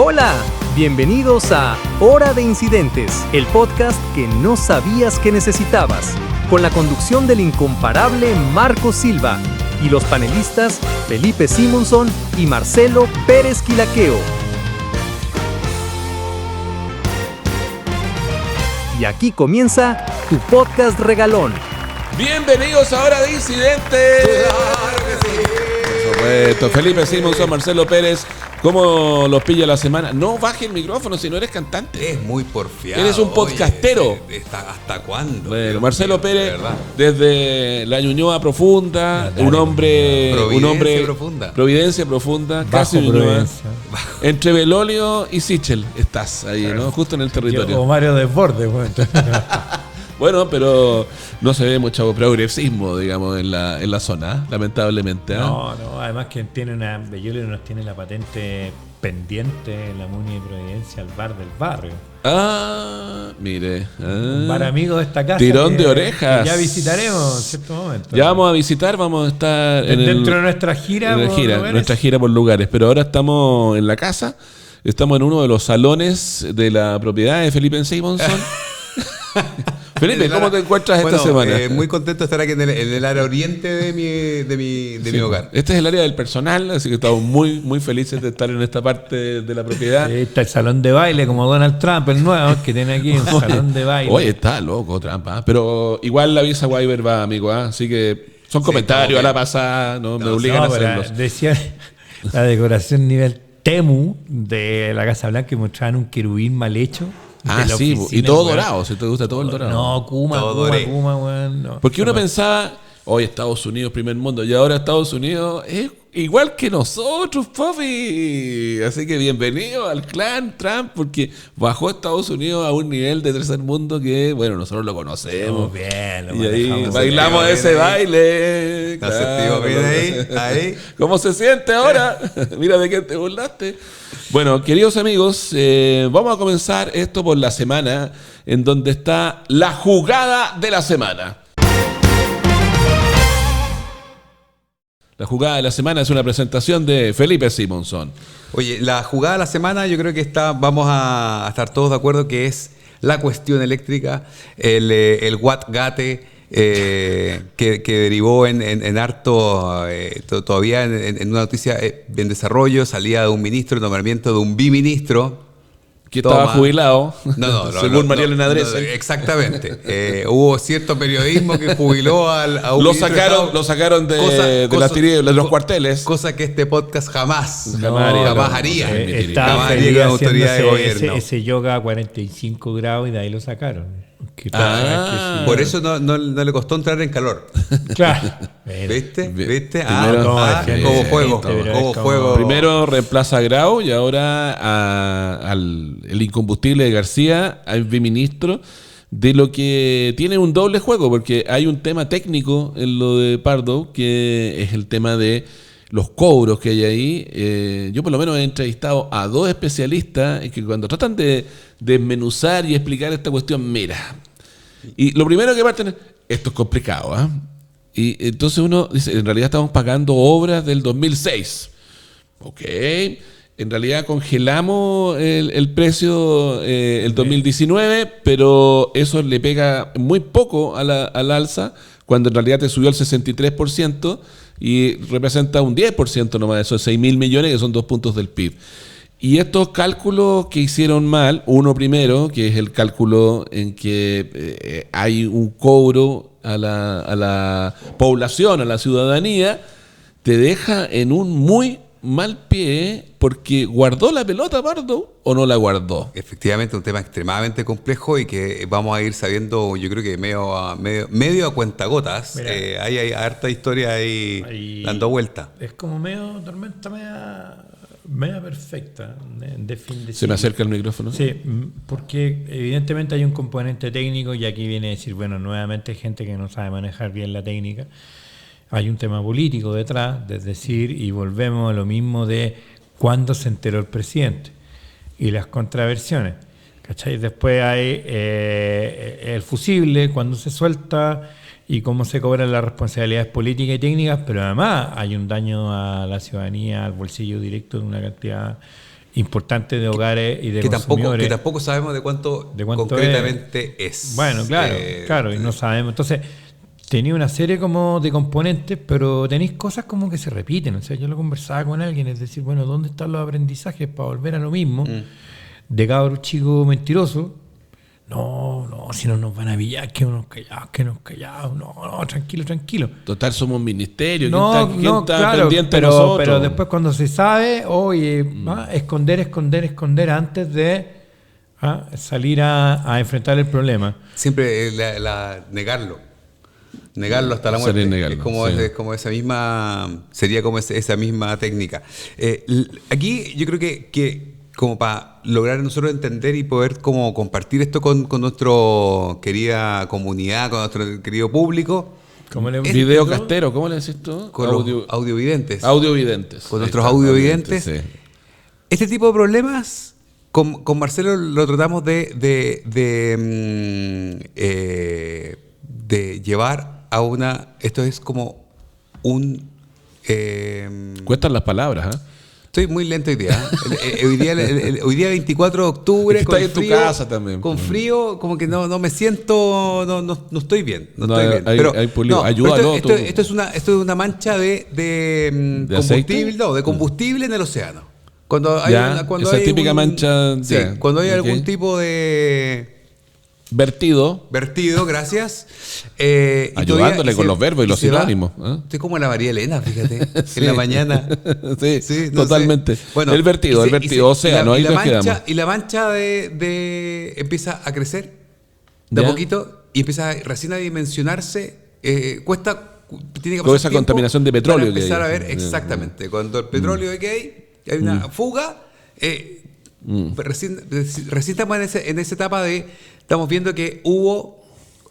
Hola, bienvenidos a Hora de Incidentes, el podcast que no sabías que necesitabas, con la conducción del incomparable Marco Silva y los panelistas Felipe Simonson y Marcelo Pérez Quilaqueo. Y aquí comienza tu podcast regalón. Bienvenidos a Hora de Incidentes. ¡Claro que sí! Por supuesto, Felipe Simonson, Marcelo Pérez. ¿Cómo los pilla la semana? No baje el micrófono si no eres cantante. Es muy porfiado. Eres un podcastero. Oye, ¿hasta cuándo? Bueno, Marcelo Pérez, verdad. desde la Ñuñoa profunda, un hombre profunda. Providencia profunda, casi Ñuñoa. Entre Belolio y Sichel estás ahí, ¿no? Justo en el territorio. O Mario Desbordes, bueno. Bueno, pero no se ve mucho progresismo, digamos, en la zona, lamentablemente. No, además que tiene Belolio nos tiene la patente pendiente en la Muni de Providencia al bar del barrio. Mire. Un bar amigo de esta casa. Tirón de orejas. Que ya visitaremos en cierto momento. Ya vamos a visitar, vamos a estar dentro de nuestra gira. Nuestra gira por lugares. Pero ahora estamos en la casa, estamos en uno de los salones de la propiedad de Felipe Simonson. Felipe, ¿cómo te encuentras esta semana? Muy contento de estar aquí en el área oriente de mi hogar. Este es el área del personal, así que estamos muy felices de estar en esta parte de la propiedad. Ahí está el salón de baile, como Donald Trump, el nuevo que tiene aquí un salón de baile. Oye, está loco Trump, ¿eh? Pero igual la visa waiver va, amigo, ¿eh? Así que son comentarios a la pasada, ¿no? Me obligan a hacerlos. Decía la decoración nivel Temu de la Casa Blanca que mostraban un querubín mal hecho. Sí, y todo dorado, si te gusta todo el dorado. No, Kuma, weón. No. Porque uno pensaba, hoy Estados Unidos, primer mundo, y ahora Estados Unidos es igual que nosotros, papi. Así que bienvenido al clan Trump, porque bajó Estados Unidos a un nivel de tercer mundo que, bueno, nosotros lo conocemos. Bien, y ahí bailamos ese baile. Nos sentimos bien ahí. ¿Cómo se siente ahora? Mira de quién te burlaste. Bueno, queridos amigos, vamos a comenzar esto por la semana en donde está la jugada de la semana. La jugada de la semana es una presentación de Felipe Simonson. Oye, la jugada de la semana yo creo que vamos a estar todos de acuerdo que es la cuestión eléctrica, el Watt-Gate, que derivó en harto, todavía en una noticia en desarrollo, salida de un ministro, nombramiento de un biministro. Que estaba jubilado, según María Elena Dresen. Exactamente. Hubo cierto periodismo que jubiló a un lo sacaron de las tinieblas, de los cuarteles. Cosa que este podcast jamás haría. Estaba feliz una autoridad de gobierno. Ese yoga a 45 grados y de ahí lo sacaron. Por eso no le costó entrar en calor. Claro. ¿Viste? Como juego. Primero reemplaza a Grau y ahora el incombustible de García, al viceministro, de lo que tiene un doble juego, porque hay un tema técnico en lo de Pardo, que es el tema de los cobros que hay ahí. Yo por lo menos he entrevistado a dos especialistas que cuando tratan de desmenuzar y explicar esta cuestión, mira, y lo primero que parten es, esto es complicado, ¿eh? Y entonces uno dice, en realidad estamos pagando obras del 2006. Ok, en realidad congelamos el precio el 2019, pero eso le pega muy poco al alza, cuando en realidad te subió el 63%, y representa un 10% nomás de esos 6.000 millones, que son 2 puntos del PIB. Y estos cálculos que hicieron mal, uno primero, que es el cálculo en que hay un cobro a la población, a la ciudadanía, te deja en un muy mal pie, porque ¿guardó la pelota Pardo o no la guardó? Efectivamente, un tema extremadamente complejo y que vamos a ir sabiendo, yo creo que medio a cuentagotas. Hay harta historia ahí dando vuelta. Es como medio tormenta media perfecta de fin de siglo. ¿Se me acerca el micrófono? Sí, porque evidentemente hay un componente técnico y aquí viene a decir, bueno, nuevamente hay gente que no sabe manejar bien la técnica. Hay un tema político detrás, es decir, y volvemos a lo mismo de cuándo se enteró el presidente y las contraversiones. ¿Cachai? Después hay el fusible, cuando se suelta y cómo se cobran las responsabilidades políticas y técnicas, pero además hay un daño a la ciudadanía, al bolsillo directo de una cantidad importante de hogares y de consumidores. Que tampoco sabemos de cuánto concretamente es. Bueno, claro, y no sabemos. Entonces, tenía una serie como de componentes, pero tenéis cosas como que se repiten. O sea, yo lo conversaba con alguien, es decir, bueno, ¿dónde están los aprendizajes para volver a lo mismo? De cabro chico mentiroso. No, si no nos van a pillar, que nos callados. No, tranquilo. Total, somos un ministerio. No, ¿Quién está claro, pendiente de nosotros? pero después cuando se sabe, oye, esconder antes de salir a enfrentar el problema. Siempre negarlo hasta la muerte. Es como esa misma, sería como esa misma técnica. Aquí yo creo que como para lograr nosotros entender y poder como compartir esto con nuestra querida comunidad, con nuestro querido público. Videocastero, ¿cómo le decís tú? Con los audiovidentes. Audiovidentes. Con nuestros audiovidentes. Sí. Este tipo de problemas, con Marcelo lo tratamos de llevar a una... Esto es como un... Cuestan las palabras, ¿eh? Estoy muy lento hoy día. Hoy día 24 de octubre. Está en tu casa también. Con frío, como que no me siento. No estoy bien. Ayúdalo. Esto es una mancha de combustible. No, de combustible en el océano. Cuando hay esa típica mancha. Sí, cuando hay algún tipo de. Vertido, gracias. Ayudándole con los verbos y los sinónimos. Estoy como la María Elena, fíjate, en la mañana. Sí, totalmente. Bueno, el vertido, océano, ahí nos quedamos. Y la mancha de empieza a crecer de a poquito y empieza recién a dimensionarse. Tiene que pasar con esa contaminación de petróleo. Para empezar a ver exactamente. Cuando el petróleo hay una fuga. Recién estamos en esa etapa estamos viendo que hubo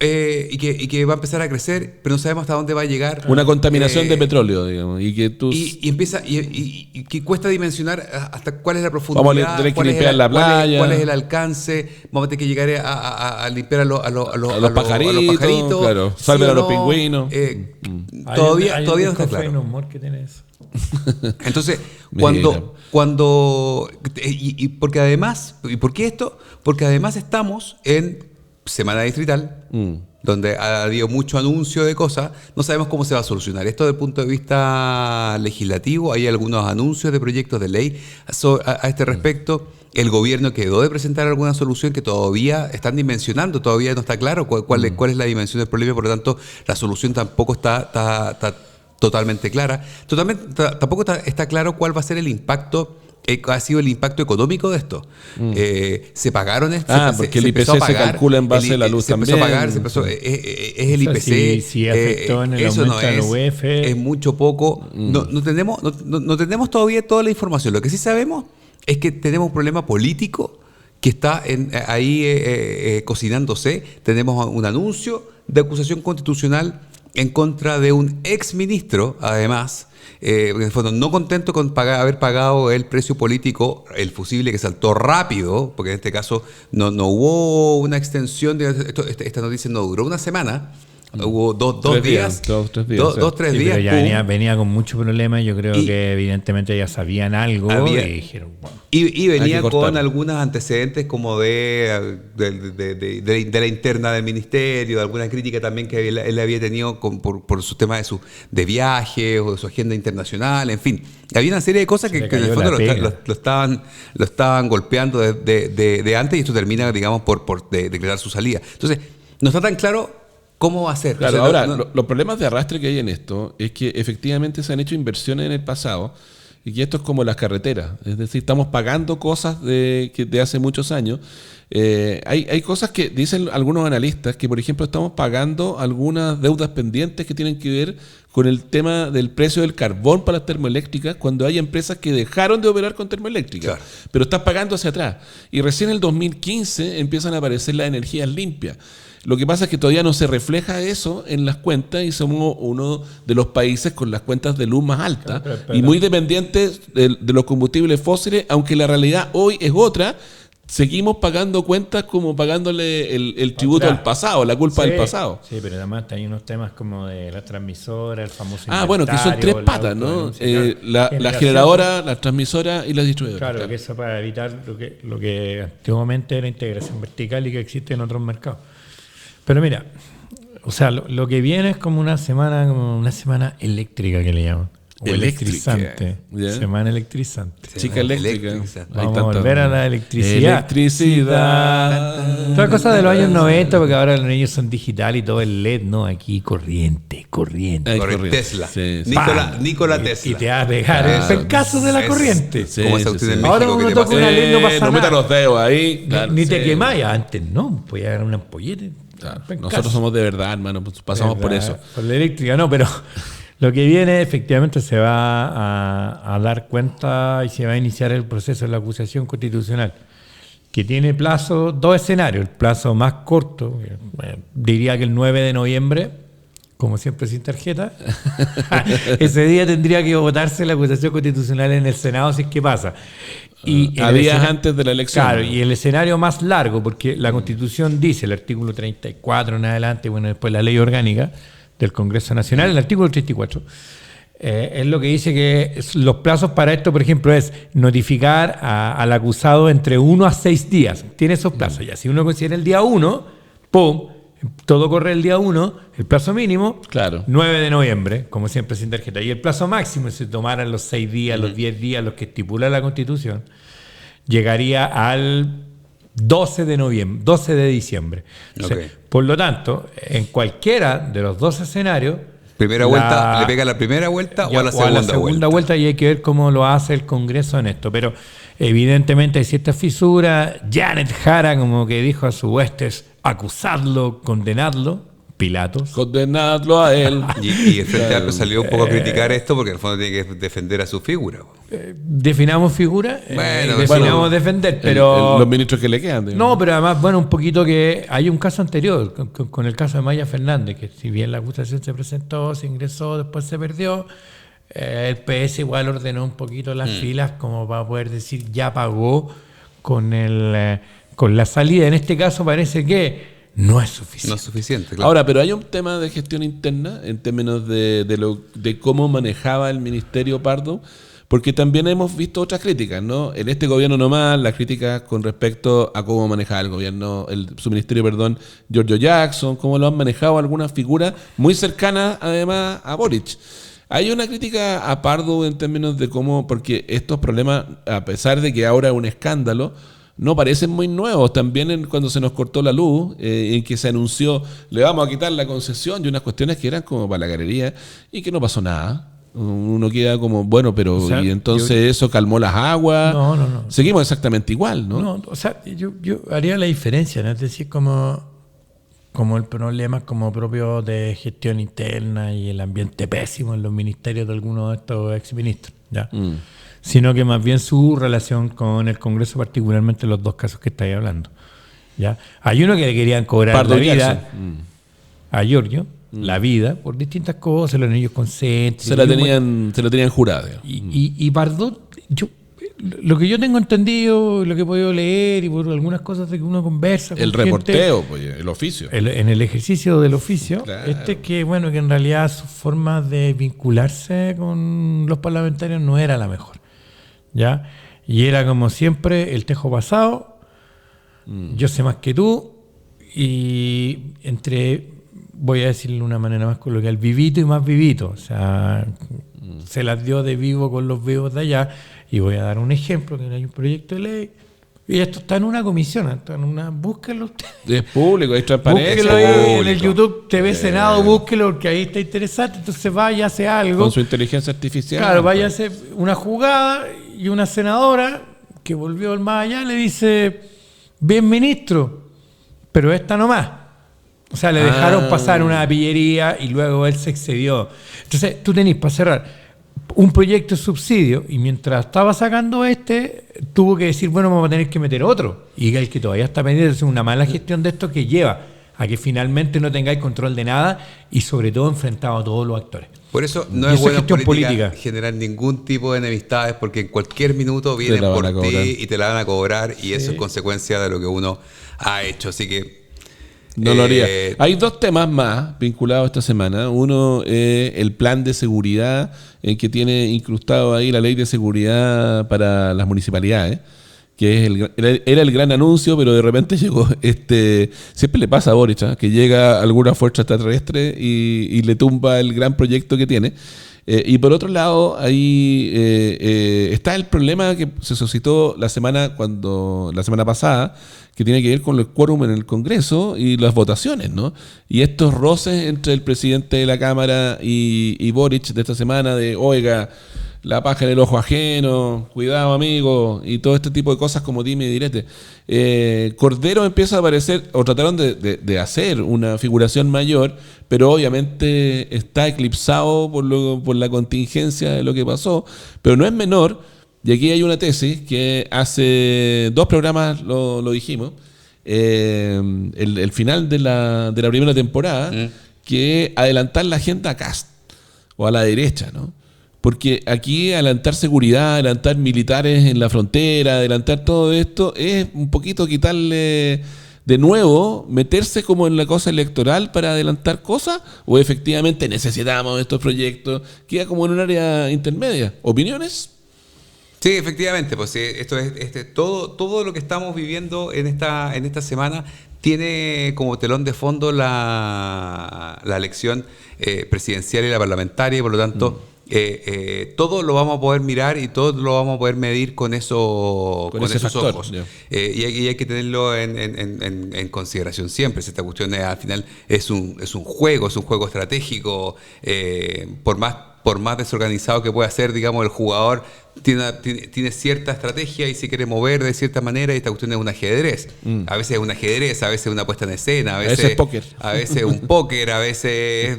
y que va a empezar a crecer, pero no sabemos hasta dónde va a llegar. Una contaminación de petróleo, digamos. Y empieza y que cuesta dimensionar hasta cuál es la profundidad. Vamos a tener que limpiar la playa. Cuál es el alcance. Vamos a tener que llegar a limpiar a los pajaritos. Claro, salven a los pingüinos. Todavía no está claro. Hay un humor que tiene eso. Entonces, porque además, ¿y por qué esto? Porque además estamos en semana distrital, donde ha habido mucho anuncio de cosas, no sabemos cómo se va a solucionar. Esto desde el punto de vista legislativo, hay algunos anuncios de proyectos de ley a este respecto. El gobierno quedó de presentar alguna solución que todavía están dimensionando, todavía no está claro cuál es la dimensión del problema, por lo tanto, la solución tampoco está totalmente clara. Tampoco está claro cuál va a ser el impacto, ha sido el impacto económico de esto. Se pagaron esto. Porque el IPC se calcula en base a la luz también. Se empezó a pagar, es el IPC. Si afectó en el aumento de la UEF. Es mucho poco. No tenemos todavía toda la información. Lo que sí sabemos es que tenemos un problema político que está ahí cocinándose. Tenemos un anuncio de acusación constitucional en contra de un exministro, además, en el fondo no contento con haber pagado el precio político, el fusible que saltó rápido, porque en este caso no hubo una extensión esta noticia no duró una semana, hubo dos, tres días. Pero ya venía con muchos problemas. Yo creo que evidentemente ya sabían algo y dijeron, bueno. Y venía con algunos antecedentes como de la interna del ministerio, de alguna crítica también que él había tenido por sus temas de viajes o de su agenda internacional, en fin. Había una serie de cosas que en el fondo lo estaban golpeando de antes, y esto termina, digamos, por declarar su salida. Entonces, no está tan claro cómo va a ser. Claro, o sea, los problemas de arrastre que hay en esto es que efectivamente se han hecho inversiones en el pasado y que esto es como las carreteras. Es decir, estamos pagando cosas de hace muchos años. Hay cosas que dicen algunos analistas que, por ejemplo, estamos pagando algunas deudas pendientes que tienen que ver con el tema del precio del carbón para las termoeléctricas, cuando hay empresas que dejaron de operar con termoeléctricas, claro, pero estás pagando hacia atrás. Y recién en el 2015 empiezan a aparecer las energías limpias. Lo que pasa es que todavía no se refleja eso en las cuentas y somos uno de los países con las cuentas de luz más altas, y muy dependientes de los combustibles fósiles, aunque la realidad hoy es otra. seguimos pagando cuentas como pagándole el tributo al pasado, la culpa del pasado. Sí, pero además hay unos temas como de la transmisora, el famoso bueno, que son tres patas, ¿no? La generadora, la transmisora y la distribuidora. Claro, que eso para evitar lo que antiguamente era integración vertical y que existe en otros mercados. Pero mira, o sea, lo que viene es como una semana eléctrica que le llaman. O electrizante. Yeah. Semana electrizante. Chica eléctrica. Vamos a volver a la electricidad. Electricidad. Otra cosa de los años 90, porque ahora los niños son digital y todo el LED, no, aquí corriente. Tesla. Sí. Nikola Tesla. Y te va a pegar el pencazo de la corriente. Sí, como esa sí, usted en sí. México, Ahora ¿qué uno te toca pasa? una LED, no pasa No meta nada. los dedos ahí. Claro, Ni te sí. quemáis. Antes no, podía agarrar una ampolleta. Claro. Nosotros somos de verdad, hermano. Pues pasamos por eso. Por la eléctrica, no, pero lo que viene efectivamente se va a dar cuenta y se va a iniciar el proceso de la acusación constitucional, que tiene plazo, dos escenarios. El plazo más corto, diría que el 9 de noviembre, como siempre sin tarjeta. Ese día tendría que votarse la acusación constitucional en el Senado si es que pasa. Y a días antes de la elección. Claro, y el escenario más largo, porque la Constitución dice, el artículo 34 en adelante, bueno, después la ley orgánica del Congreso Nacional, el artículo 34, es lo que dice que los plazos para esto, por ejemplo, es notificar al acusado entre 1 a 6 días. Tiene esos plazos. Ya, si uno considera el día 1, ¡pum!, todo corre el día 1, el plazo mínimo, Claro. 9 de noviembre, como siempre sin tarjeta. Y el plazo máximo, si tomaran los 6 días, los 10 días, los que estipula la Constitución, llegaría al 12 de noviembre, 12 de diciembre. Entonces, Ok. por lo tanto, en cualquiera de los dos escenarios, Primera vuelta, ¿le pega a la primera vuelta o a la segunda vuelta? Y hay que ver cómo lo hace el Congreso en esto. Pero evidentemente hay ciertas fisuras. Janet Jara como que dijo a sus huestes, acusadlo, condenadlo. Pilatos. Condenadlo a él. Y el Frente Amplio salió un poco a criticar esto porque en el fondo tiene que defender a su figura. Definamos figura, Bueno, definamos defender, pero... Los ministros que le quedan. digamos. No, pero además, bueno, un poquito que hay un caso anterior, con el caso de Maya Fernández, que si bien la acusación se presentó, se ingresó, después se perdió, el PS igual ordenó un poquito las filas como para poder decir ya pagó con la salida. En este caso parece que no es suficiente. No es suficiente, claro. Ahora, pero hay un tema de gestión interna en términos de cómo manejaba el Ministerio Pardo, porque también hemos visto otras críticas, ¿no? En este gobierno nomás, las críticas con respecto a cómo manejaba el gobierno, su ministerio, Giorgio Jackson, cómo lo han manejado algunas figuras muy cercanas, además, a Boric. Hay una crítica a Pardo en términos de cómo, porque estos problemas, a pesar de que ahora es un escándalo, no parecen muy nuevos. También cuando se nos cortó la luz, en que se anunció, le vamos a quitar la concesión y unas cuestiones que eran como para la galería y que no pasó nada. Uno queda como, bueno, pero O sea, y entonces eso calmó las aguas. No. Seguimos exactamente igual, ¿no? No, o sea, yo haría la diferencia, ¿no? Es decir, como el problema como propio de gestión interna y el ambiente pésimo en los ministerios de algunos de estos exministros, ¿ya? Sino que más bien su relación con el Congreso, particularmente los dos casos que estáis hablando, ¿ya? Hay uno que le querían cobrar Pardo la vida Jackson. a Giorgio, la vida, por distintas cosas, los anillos concéntricos. Se la tenían jurada. digamos. Y Pardo, lo que yo tengo entendido, lo que he podido leer y por algunas cosas de que uno conversa con El gente, reporteo, pues, el oficio. en el ejercicio del oficio, Claro. que bueno, que en realidad su forma de vincularse con los parlamentarios no era la mejor, ¿ya? Y era como siempre el tejo pasado, yo sé más que tú, y voy a decirlo de una manera más coloquial, vivito y más vivito, o sea, se las dio de vivo con los vivos de allá. Y voy a dar un ejemplo, que hay un proyecto de ley, y esto está en una comisión, está en una, búsquenlo ustedes. Es público, hay transparencia. Búsquelo ahí en el público. YouTube TV Senado, búsquelo porque ahí está interesante, entonces vaya, hace algo. Con su inteligencia artificial. Claro, vaya a hacer una jugada y una senadora que volvió al más allá le dice, bien ministro, pero esta nomás. O sea, le dejaron pasar una pillería y luego él se excedió. Entonces, tú tenés para cerrar un proyecto de subsidio y mientras estaba sacando tuvo que decir, bueno, vamos a tener que meter otro. Y el que todavía está pendiente es una mala gestión de esto que lleva a que finalmente no tengáis control de nada y sobre todo enfrentado a todos los actores. Por eso no Y es eso es bueno en gestión política política. generar ningún tipo de enemistades, porque en cualquier minuto vienen la van por a cobrar. ti y te la van a cobrar, y eso es consecuencia de lo que uno ha hecho. Así que No lo haría. Eh, Hay dos temas más vinculados esta semana. Uno es el plan de seguridad que tiene incrustado ahí la ley de seguridad para las municipalidades, que es era el gran anuncio, pero de repente llegó siempre le pasa a Boric, ¿eh? Que llega alguna fuerza extraterrestre y le tumba el gran proyecto que tiene. Y por otro lado, ahí está el problema que se suscitó la semana pasada, que tiene que ver con el quórum en el Congreso y las votaciones, ¿no? Y estos roces entre el presidente de la Cámara y Boric de esta semana de, oiga, la paja en el ojo ajeno, cuidado amigo, y todo este tipo de cosas como dime y direte. Cordero empieza a aparecer, o trataron de hacer una figuración mayor, pero obviamente está eclipsado por la contingencia de lo que pasó, pero no es menor, y aquí hay una tesis que hace 2 programas lo dijimos, el final de la primera temporada, que es adelantar la agenda a Kast, o a la derecha, ¿no? Porque aquí adelantar seguridad, adelantar militares en la frontera, adelantar todo esto, es un poquito quitarle de nuevo, meterse como en la cosa electoral para adelantar cosas, o efectivamente necesitamos estos proyectos, queda como en un área intermedia. ¿Opiniones? Sí, efectivamente, pues esto es todo lo que estamos viviendo en esta semana tiene como telón de fondo la elección presidencial y la parlamentaria, y por lo tanto todo lo vamos a poder mirar y todo lo vamos a poder medir con esos factor, ojos. yeah. Y hay que tenerlo en consideración siempre. Si esta cuestión al final es un juego estratégico, por más desorganizado que pueda ser, digamos, el jugador tiene cierta estrategia y se quiere mover de cierta manera, y esta cuestión es un ajedrez. A veces es un ajedrez, a veces es una puesta en escena, a veces es póker. A veces es un póker, a veces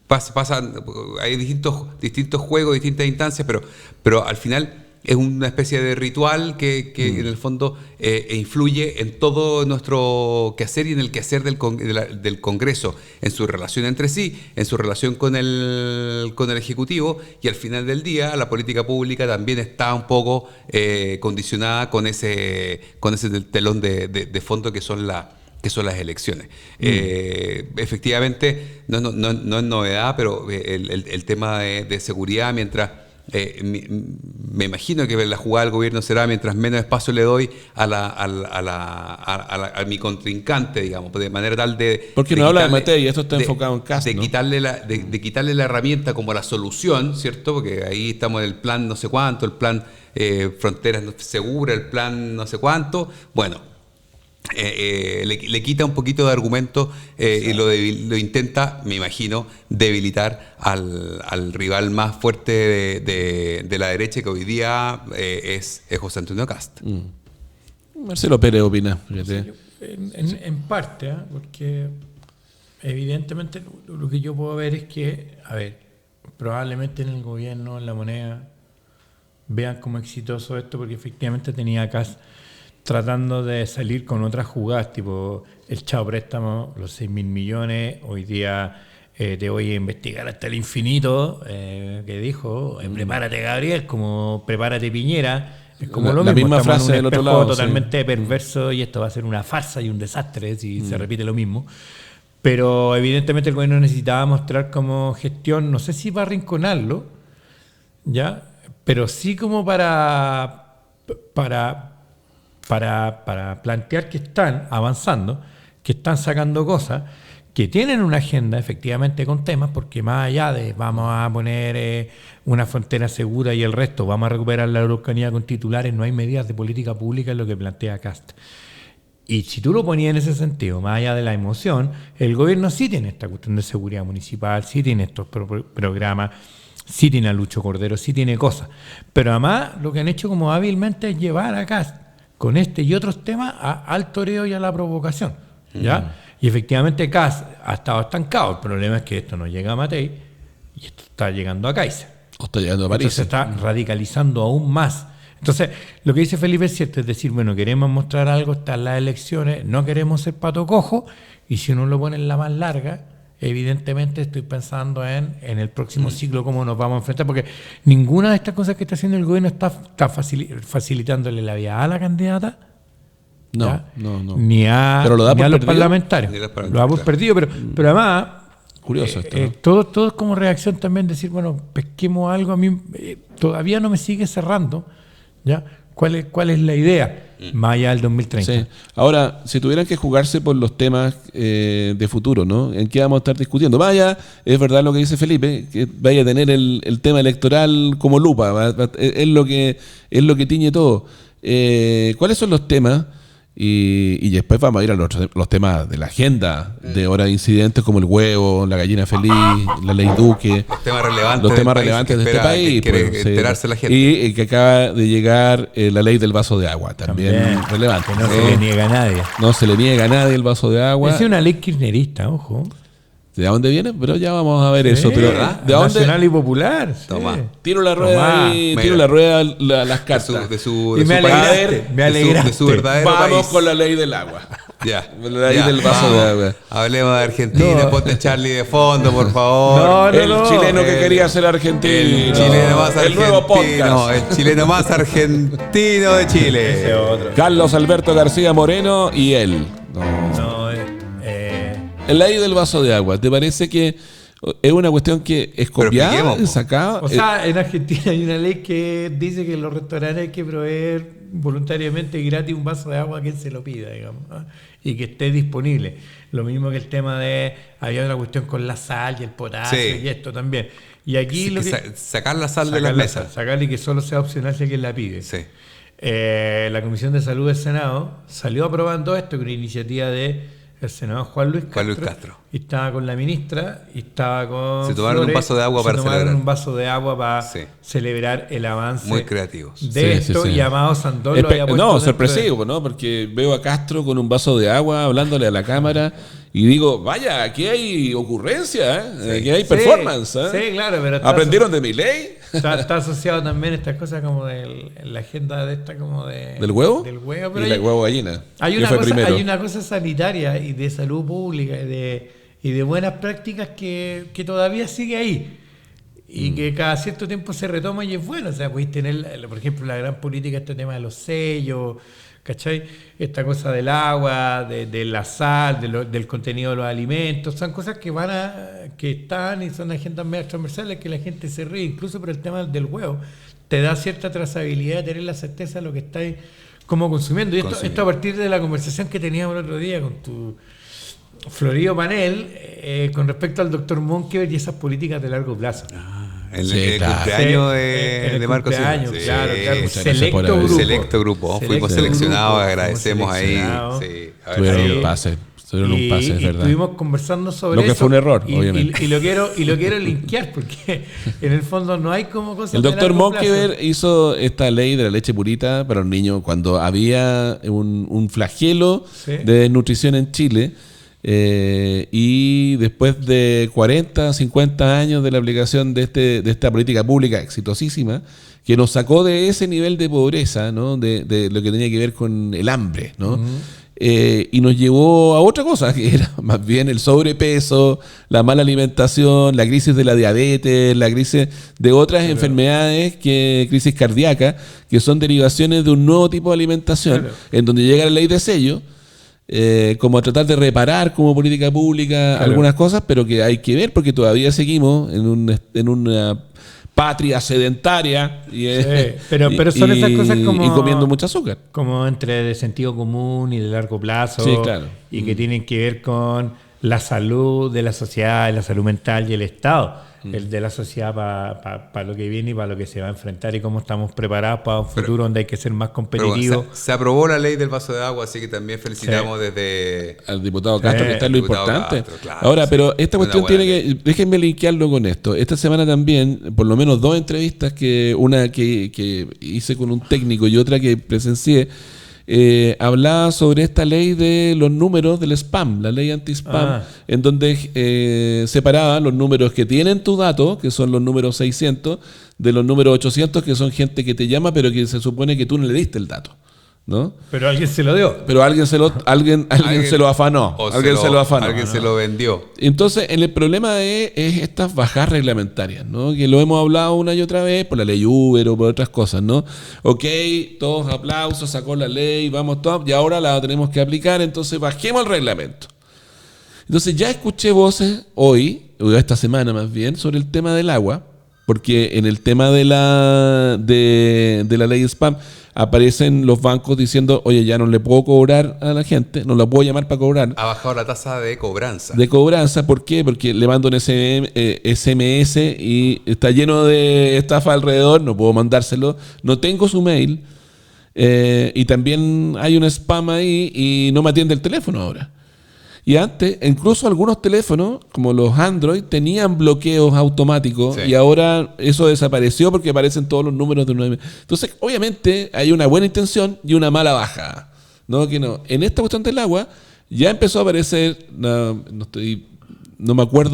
pasan, hay distintos juegos, distintas instancias, pero al final es una especie de ritual que en el fondo influye en todo nuestro quehacer y en el quehacer del Congreso, en su relación entre sí, en su relación con el Ejecutivo, y al final del día la política pública también está un poco condicionada con ese telón de fondo que son las elecciones. Efectivamente, no es novedad, pero el tema de seguridad, mientras me imagino que la jugada del gobierno será mientras menos espacio le doy a mi contrincante, digamos, de manera tal de... Porque no habla de Matei, esto está enfocado en Kast, de ¿no? quitarle la herramienta como la solución, ¿cierto? Porque ahí estamos en el plan no sé cuánto, el plan fronteras seguras, el plan no sé cuánto. Bueno, le quita un poquito de argumento y lo intenta, me imagino, debilitar al rival más fuerte de la derecha, que hoy día es José Antonio Kast. Marcelo Pérez opina. Fíjate. En parte, porque evidentemente lo que yo puedo ver es que, probablemente en el gobierno, en la moneda, vean como exitoso esto, porque efectivamente tenía a Kast tratando de salir con otras jugadas, tipo el chao préstamo, los 6.000 millones, hoy día te voy a investigar hasta el infinito, que dijo, prepárate Gabriel, como prepárate Piñera, es como lo la mismo, misma estamos frase en un del otro espejo lado, totalmente perverso, y esto va a ser una farsa y un desastre si se repite lo mismo. Pero evidentemente el gobierno necesitaba mostrar como gestión, no sé si para arrinconarlo, ¿ya? Pero sí como para plantear que están avanzando, que están sacando cosas, que tienen una agenda efectivamente con temas, porque más allá de vamos a poner una frontera segura y el resto, vamos a recuperar la Araucanía con titulares, no hay medidas de política pública en lo que plantea Kast. Y si tú lo ponías en ese sentido, más allá de la emoción, el gobierno sí tiene esta cuestión de seguridad municipal, sí tiene estos programas, sí tiene a Lucho Cordero, sí tiene cosas. Pero además lo que han hecho como hábilmente es llevar a Kast con este y otros temas al toreo y a la provocación, ¿ya? Y efectivamente Kast ha estado estancado. El problema es que esto no llega a Matei y esto está llegando a Kaiser. O está llegando a París. Entonces se está radicalizando aún más. Entonces, lo que dice Felipe es cierto, es decir, bueno, queremos mostrar algo, están las elecciones, no queremos ser pato cojo, y si uno lo pone en la más larga, evidentemente estoy pensando en el próximo ciclo cómo nos vamos a enfrentar, porque ninguna de estas cosas que está haciendo el gobierno está facilitándole la vía a la candidata, No. ni a, Pero lo da ni por a los perdido. parlamentarios. Ni a los parlamentarios, Lo da por claro. perdido, pero además, Curioso esto, ¿no? todo es como reacción también decir, bueno, pesquemos algo. A mí todavía no me sigue cerrando, ¿ya? ¿Cuál es la idea? Más allá del 2030. Sí. Ahora, si tuvieran que jugarse por los temas de futuro, ¿no? ¿En qué vamos a estar discutiendo? Vaya, es verdad lo que dice Felipe, que vaya a tener el tema electoral como lupa, es lo que tiñe todo. ¿Cuáles son los temas? Y después vamos a ir a los temas de la agenda, de hora de incidentes como el huevo, la gallina feliz, la ley Duque. Los temas relevantes de este país. que quiere pues, sí. enterarse la gente. Y que acaba de llegar la ley del vaso de agua, también relevante. Que no se le niega a nadie. No se le niega a nadie el vaso de agua. Es una ley kirchnerista, ojo. ¿De dónde viene? Pero ya vamos a ver eso. Pero ¿verdad? ¿de dónde? Nacional y popular. Sí. Toma. Tiro la rueda Tomá, ahí, mira. tiro la rueda las cartas. De su Y me país. alegraste, me alegraste. De su verdadero Vamos país. con la ley del agua. Ya. La ley del vaso de agua. Hablemos de Argentina. No. Ponte Charlie de fondo, por favor. No, El chileno que quería ser argentino. El chileno más El argentino. nuevo podcast. El chileno más argentino de Chile. Carlos Alberto García Moreno y él. No, La ley del vaso de agua. ¿Te parece que es una cuestión que es copiada, expliquemos, es sacada? o sea, en Argentina hay una ley que dice que en los restaurantes hay que proveer voluntariamente y gratis un vaso de agua a quien se lo pida, digamos, ¿no? Y que esté disponible. Lo mismo que el tema de, había una cuestión con la sal y el potasio Sí. y esto también. Y aquí Sí, lo que... sacar la sal de sacar las la mesas. sal, sacarle y que solo sea opcional si alguien la pide. Sí. La Comisión de Salud del Senado salió aprobando esto con una iniciativa de el senador Juan Luis Castro. Y estaba con la ministra y estaba con Se tomaron un vaso de agua para celebrar. un vaso de agua para Sí. celebrar el avance Muy creativos. de Sí, esto. sí, sí. Y Amado Sandor lo había puesto No, dentro sorpresivo, ¿no? Porque veo a Castro con un vaso de agua hablándole a la cámara y digo, vaya, aquí hay ocurrencia, ¿eh? Aquí hay Sí, performance. ¿eh? sí, claro, pero está ¿Aprendieron de mi ley? Está asociado también a estas cosas como de la agenda de esta como de... ¿Del huevo? Del huevo, pero y el huevo gallina. hay ¿Qué fue primero? hay una cosa sanitaria y de salud pública y de buenas prácticas que todavía sigue ahí y que cada cierto tiempo se retoma y es bueno. O sea, podéis tener, por ejemplo, la gran política, este tema de los sellos, ¿cachai? Esta cosa del agua, de la sal, del contenido de los alimentos, son cosas que que están y son agendas medias transversales que la gente se ríe, incluso por el tema del huevo. Te da cierta trazabilidad, tener la certeza de lo que estáis como consumiendo. Y esto a partir de la conversación que teníamos el otro día con tu florido panel con respecto al doctor Monkever y esas políticas de largo plazo. El claro. cumpleaños El de Marco Silva. cumpleaños, Sí, claro. muchas gracias por Selecto haber- grupo. Selecto grupo. Fuimos seleccionados, grupo, agradecemos fuimos ahí. seleccionados. Sí, Tuvieron Sí. un pase. Tuvieron un pase, es y verdad. estuvimos conversando sobre Lo que eso. fue un error, y, obviamente. Y lo quiero linkear porque en el fondo no hay como cosas El de doctor largo plazo. Monkever hizo esta ley de la leche purita para los niños cuando había un flagelo Sí. de desnutrición en Chile. Y después de 40, 50 años de la aplicación de esta política pública exitosísima, que nos sacó de ese nivel de pobreza, ¿no? de lo que tenía que ver con el hambre, ¿no? Y nos llevó a otra cosa, que era más bien el sobrepeso, la mala alimentación, la crisis de la diabetes, la crisis de otras enfermedades, crisis cardíaca, que son derivaciones de un nuevo tipo de alimentación, en donde llega la ley de sello, como a tratar de reparar como política pública algunas cosas, pero que hay que ver porque todavía seguimos en una patria sedentaria pero son esas cosas como- y comiendo mucho azúcar. Como entre de sentido común y de largo plazo. Sí, claro. Y que tienen que ver con la salud de la sociedad, la salud mental y el Estado. El de la sociedad para lo que viene y para lo que se va a enfrentar y cómo estamos preparados para un futuro donde hay que ser más Pero bueno, competitivos. se aprobó la ley del vaso de agua, así que también felicitamos desde... Al diputado Castro, que está en lo diputado importante. Castro, claro, Ahora, sí. pero esta Una cuestión buena tiene que... Déjenme linkearlo con esto. Esta semana también, por lo menos 2 entrevistas, una que hice con un técnico y otra que presencié, hablaba sobre esta ley de los números del spam, la ley anti-spam, en donde separaba los números que tienen tu dato, que son los números 600, de los números 800, que son gente que te llama, pero que se supone que tú no le diste el dato, ¿no? Pero alguien se lo dio. Pero alguien se lo afanó. Alguien se lo vendió. Entonces, el problema es estas bajas reglamentarias, ¿no? Que lo hemos hablado una y otra vez por la ley Uber o por otras cosas, ¿no? Ok, todos aplausos, sacó la ley, vamos todos, y ahora la tenemos que aplicar, entonces bajemos el reglamento. Entonces ya escuché voces hoy, o esta semana más bien, sobre el tema del agua, porque en el tema de la ley spam aparecen los bancos diciendo, oye, ya no le puedo cobrar a la gente, no la puedo llamar para cobrar. Ha bajado la tasa de cobranza. ¿Por qué? Porque le mando un SMS y está lleno de estafa alrededor, no puedo mandárselo, no tengo su mail, y también hay un spam ahí y no me atiende el teléfono ahora. Y antes, incluso algunos teléfonos, como los Android, tenían bloqueos automáticos, y ahora eso desapareció porque aparecen todos los números de 9. Entonces, obviamente, hay una buena intención y una mala bajada. ¿No? Que no. En esta cuestión del agua, ya empezó a aparecer, no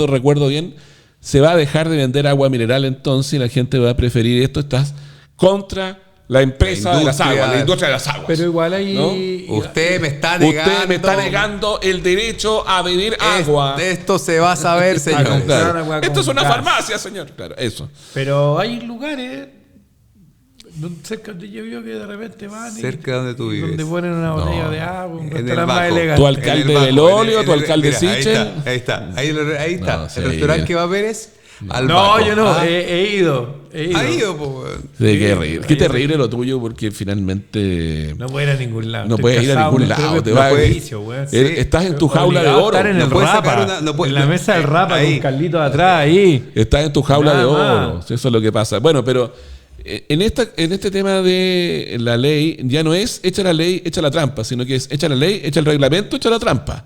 recuerdo bien, se va a dejar de vender agua mineral entonces, y la gente va a preferir esto. Estás contra la empresa de las aguas, la industria de las aguas. Pero igual ahí... ¿no? Usted me está negando el derecho a beber agua. Esto se va a saber, señor. Claro. Esto es una farmacia, señor. Claro, eso. Pero hay lugares cerca donde yo vivo que de repente van cerca de donde tú vives, donde ponen una botella de agua, un restaurante más elegante. Tu alcalde del óleo, tu alcalde Sichel. Ahí está. El restaurante que va a ver es... Yo no, he ido. ¿Ha ido? Pues. Sí, qué terrible lo tuyo, porque finalmente... No puedes ir a ningún lado. No puedes ir a ningún lado. Estás en tu jaula de oro. Estar en el Rapa, en la mesa del Rapa con Carlito atrás, ahí. Estás en tu jaula de oro. Eso es lo que pasa. Bueno, pero en este tema de la ley, ya no es echa la ley, echa la trampa, sino que es echa la ley, echa el reglamento, echa la trampa.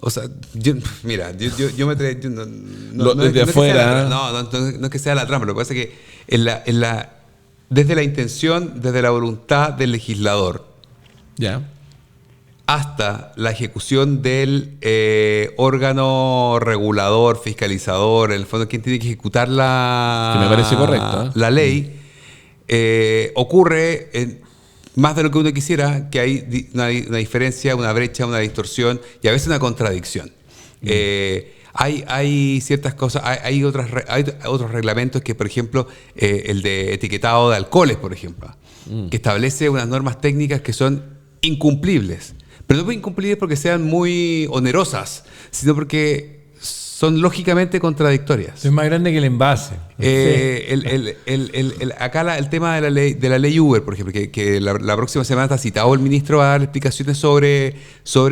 O sea, yo me desde afuera. No es que sea la trampa. Lo que pasa es que desde la intención, desde la voluntad del legislador, ya, hasta la ejecución del órgano regulador, fiscalizador, en el fondo quien tiene que ejecutar que me parece correcto, la ley, ocurre más de lo que uno quisiera, que hay una diferencia, una brecha, una distorsión y a veces una contradicción. Hay ciertas cosas, hay otros reglamentos que, por ejemplo, el de etiquetado de alcoholes, por ejemplo, que establece unas normas técnicas que son incumplibles. Pero no incumplibles porque sean muy onerosas, sino porque son lógicamente contradictorias. Es más grande que el envase. Acá el tema de la ley Uber, por ejemplo, que la próxima semana está citado el ministro a dar explicaciones sobre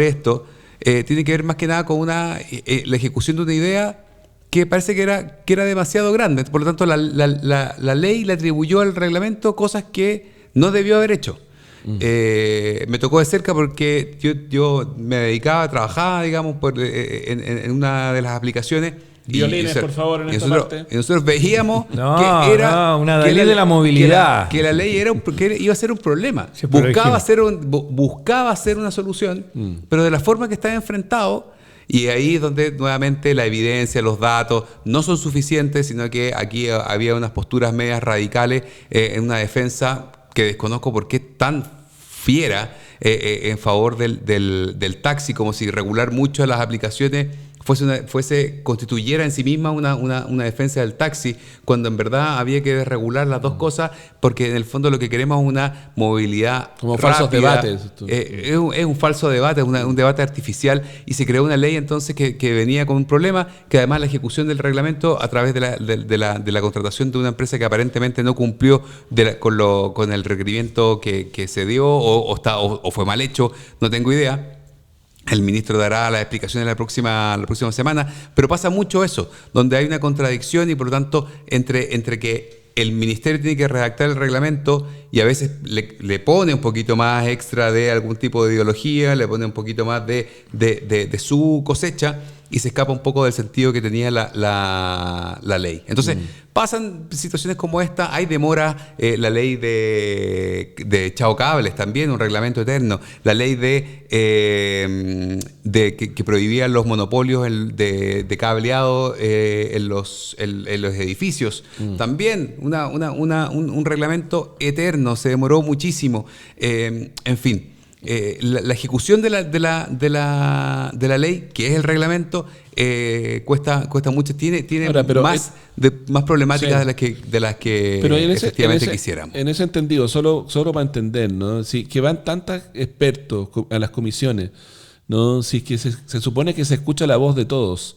esto, tiene que ver más que nada con la ejecución de una idea que parece que era demasiado grande. Por lo tanto, la ley le atribuyó al reglamento cosas que no debió haber hecho. Me tocó de cerca porque yo me dedicaba, trabajaba, digamos, en una de las aplicaciones. Violines, por favor, en esta parte. Y nosotros veíamos que era una ley de la movilidad. Que la ley iba a ser un problema. Sí, buscaba hacer una solución, pero de la forma que estaba enfrentado. Y ahí es donde nuevamente la evidencia, los datos no son suficientes, sino que aquí había unas posturas medias radicales en una defensa que desconozco por qué tan fiera en favor del taxi, como si regular mucho las aplicaciones constituyera en sí misma una defensa del taxi, cuando en verdad había que desregular las dos cosas, porque en el fondo lo que queremos es una movilidad como rápida. Falsos debates. Es un falso debate, un debate artificial, y se creó una ley entonces que venía con un problema, que además la ejecución del reglamento a través de la contratación de una empresa que aparentemente no cumplió con el requerimiento que se dio o fue mal hecho, no tengo idea. El ministro dará las explicaciones la próxima semana, pero pasa mucho eso, donde hay una contradicción y por lo tanto entre que el ministerio tiene que redactar el reglamento y a veces le pone un poquito más extra de algún tipo de ideología, le pone un poquito más de su cosecha, y se escapa un poco del sentido que tenía la ley. Entonces, pasan situaciones como esta, hay demora, la ley de Chao Cables también, un reglamento eterno, la ley que prohibía los monopolios de cableado en los edificios, también un reglamento eterno, se demoró muchísimo, en fin. La ejecución de la ley, que es el reglamento, cuesta mucho, tiene Ahora, pero más problemáticas de las que pero efectivamente quisiéramos. En ese entendido, solo para entender, ¿no? Si que van tantos expertos a las comisiones, ¿no? Si es que se supone que se escucha la voz de todos,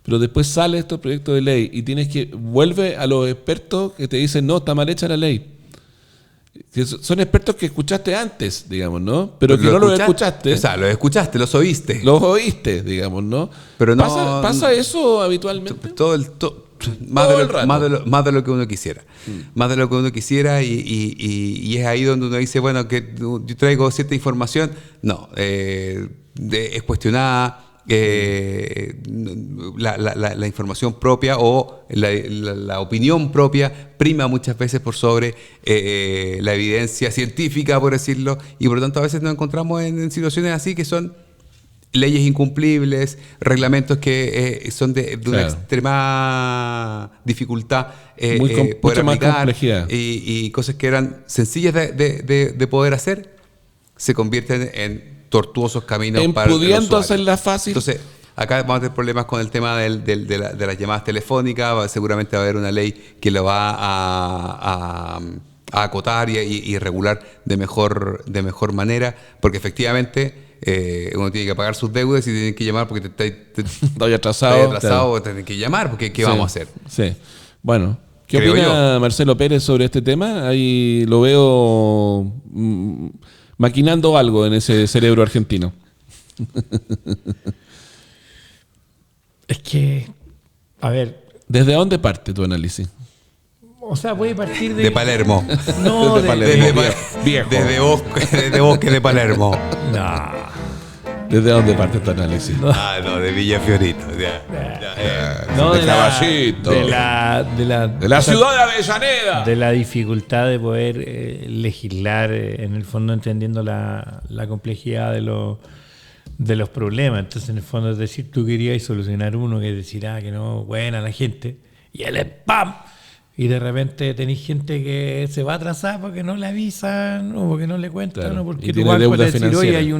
pero después sale este proyecto de ley y vuelve a los expertos que te dicen, no, está mal hecha la ley. Que son expertos que escuchaste antes, digamos, ¿no? Pero que no los escuchaste. O sea, los escuchaste, los oíste. Los oíste, digamos, ¿no? Pero no, ¿Pasa eso habitualmente? Más de lo que uno quisiera. Más de lo que uno quisiera y es ahí donde uno dice, bueno, que yo traigo cierta información. No, es cuestionada. La información propia o la opinión propia prima muchas veces por sobre la evidencia científica, por decirlo, y por lo tanto a veces nos encontramos en situaciones así que son leyes incumplibles, reglamentos que son de una extrema dificultad poder aplicar, y cosas que eran sencillas de poder hacer se convierten en tortuosos caminos para los usuarios. Pudiendo hacerla fácil. Entonces, acá vamos a tener problemas con el tema de las llamadas telefónicas. Seguramente va a haber una ley que lo va a acotar y regular de mejor manera, porque efectivamente uno tiene que pagar sus deudas y tiene que llamar porque estoy atrasado, claro. Tienen que llamar porque ¿qué vamos a hacer? Sí. Bueno, ¿qué opina Marcelo Pérez sobre este tema? Ahí lo veo maquinando algo en ese cerebro argentino. Es que, a ver... ¿Desde dónde parte tu análisis? O sea, puede partir de Palermo. No, de Palermo. Viejo. Desde Bosque de Palermo. No. ¿Desde dónde parte tu análisis? No, de Villa Fiorito. No, de Caballito. De la ciudad de Avellaneda. De la dificultad de poder legislar, en el fondo entendiendo la complejidad de los problemas. Entonces, en el fondo, es decir, tú querías solucionar uno, que es decir, que no, buena la gente, y él es ¡pam! Y de repente tenéis gente que se va a atrasar porque no le avisan, o porque no le cuentan, claro, o porque tu banco te dice, oye, hay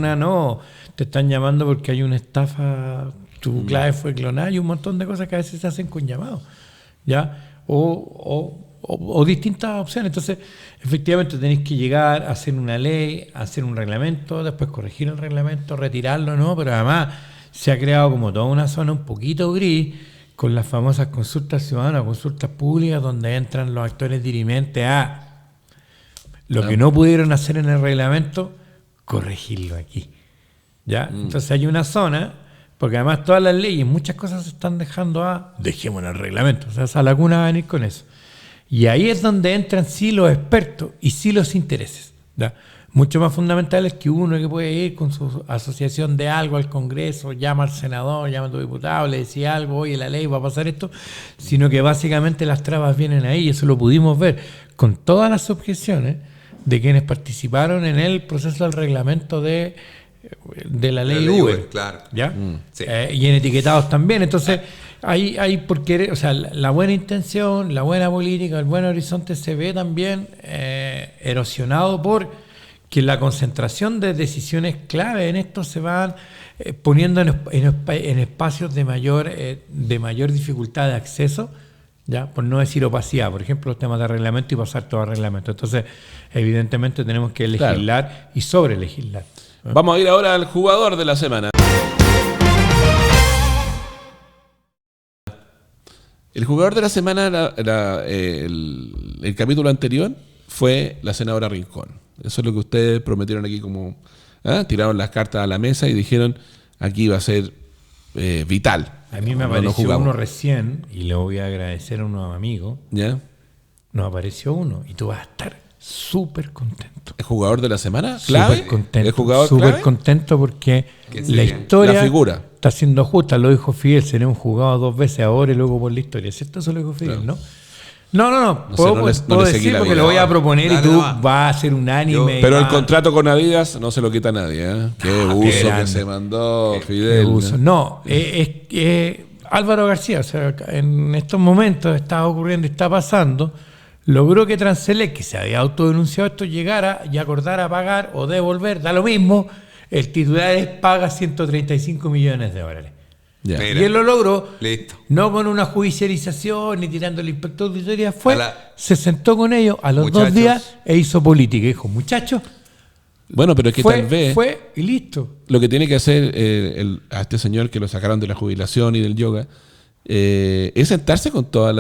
te están llamando porque hay una estafa, tu clave fue clonada, y un montón de cosas que a veces se hacen con llamados, ¿ya? O distintas opciones. Entonces, efectivamente tenéis que llegar a hacer una ley, hacer un reglamento, después corregir el reglamento, retirarlo, ¿no? Pero además se ha creado como toda una zona un poquito gris con las famosas consultas ciudadanas, consultas públicas, donde entran los actores dirimentes a lo que no pudieron hacer en el reglamento, corregirlo aquí, ¿ya? Entonces hay una zona, porque además todas las leyes, muchas cosas se están dejando dejemos en el reglamento, o sea, esa laguna va a venir con eso. Y ahí es donde entran sí los expertos y sí los intereses, ¿ya? Mucho más fundamental es que uno que puede ir con su asociación de algo al Congreso, llama al senador, llama a tu diputado, le decía algo, oye, la ley va a pasar esto, sino que básicamente las trabas vienen ahí, y eso lo pudimos ver con todas las objeciones de quienes participaron en el proceso del reglamento de la ley Uber, claro. ¿ya? Sí. Y en etiquetados también. Entonces, hay por querer, o sea, la buena intención, la buena política, el buen horizonte se ve también erosionado por que la concentración de decisiones clave en esto se van poniendo en espacios de mayor dificultad de acceso, ¿ya? Por no decir opacidad, por ejemplo, los temas de reglamento y pasar todo a reglamento. Entonces, evidentemente tenemos que legislar y sobre legislar. Vamos a ir ahora al jugador de la semana. El jugador de la semana, el capítulo anterior, fue la senadora Rincón. Eso es lo que ustedes prometieron aquí, como tiraron las cartas a la mesa y dijeron aquí va a ser vital. A mí me apareció uno recién, y le voy a agradecer a unos amigos. ¿Ya? Nos apareció uno y tú vas a estar súper contento. ¿El jugador de la semana? ¿Clave? Súper contento. ¿El jugador súper clave? contento porque ¿Quién la sería? historia La figura. está siendo justa. Lo dijo Fidel, seremos jugados 2 veces ahora y luego por la historia. ¿Cierto? Eso lo dijo Fidel, Claro. ¿no? No. No sé, Puedo, no le puedo seguí decir la porque vida. lo voy a proponer Dale y tú nomás. vas a ser unánime. Pero y el vas- contrato con Adidas no se lo quita nadie, ¿eh? Qué uso que grande. se mandó Qué Fidel. uso. No, Álvaro García, o sea, en estos momentos está ocurriendo y está pasando, logró que Transelec, que se había autodenunciado esto, llegara y acordara pagar o devolver, da lo mismo, el titular es paga 135 millones de dólares. Ya. Mira. Y él lo logró, Listo. no con una judicialización ni tirando al inspector de auditoría, A se sentó con ellos a los 2 Muchachos. días e hizo política. Y dijo, muchachos, Bueno, pero es que tal vez fue y listo. lo que tiene que hacer a este señor que lo sacaron de la jubilación y del yoga es sentarse con todos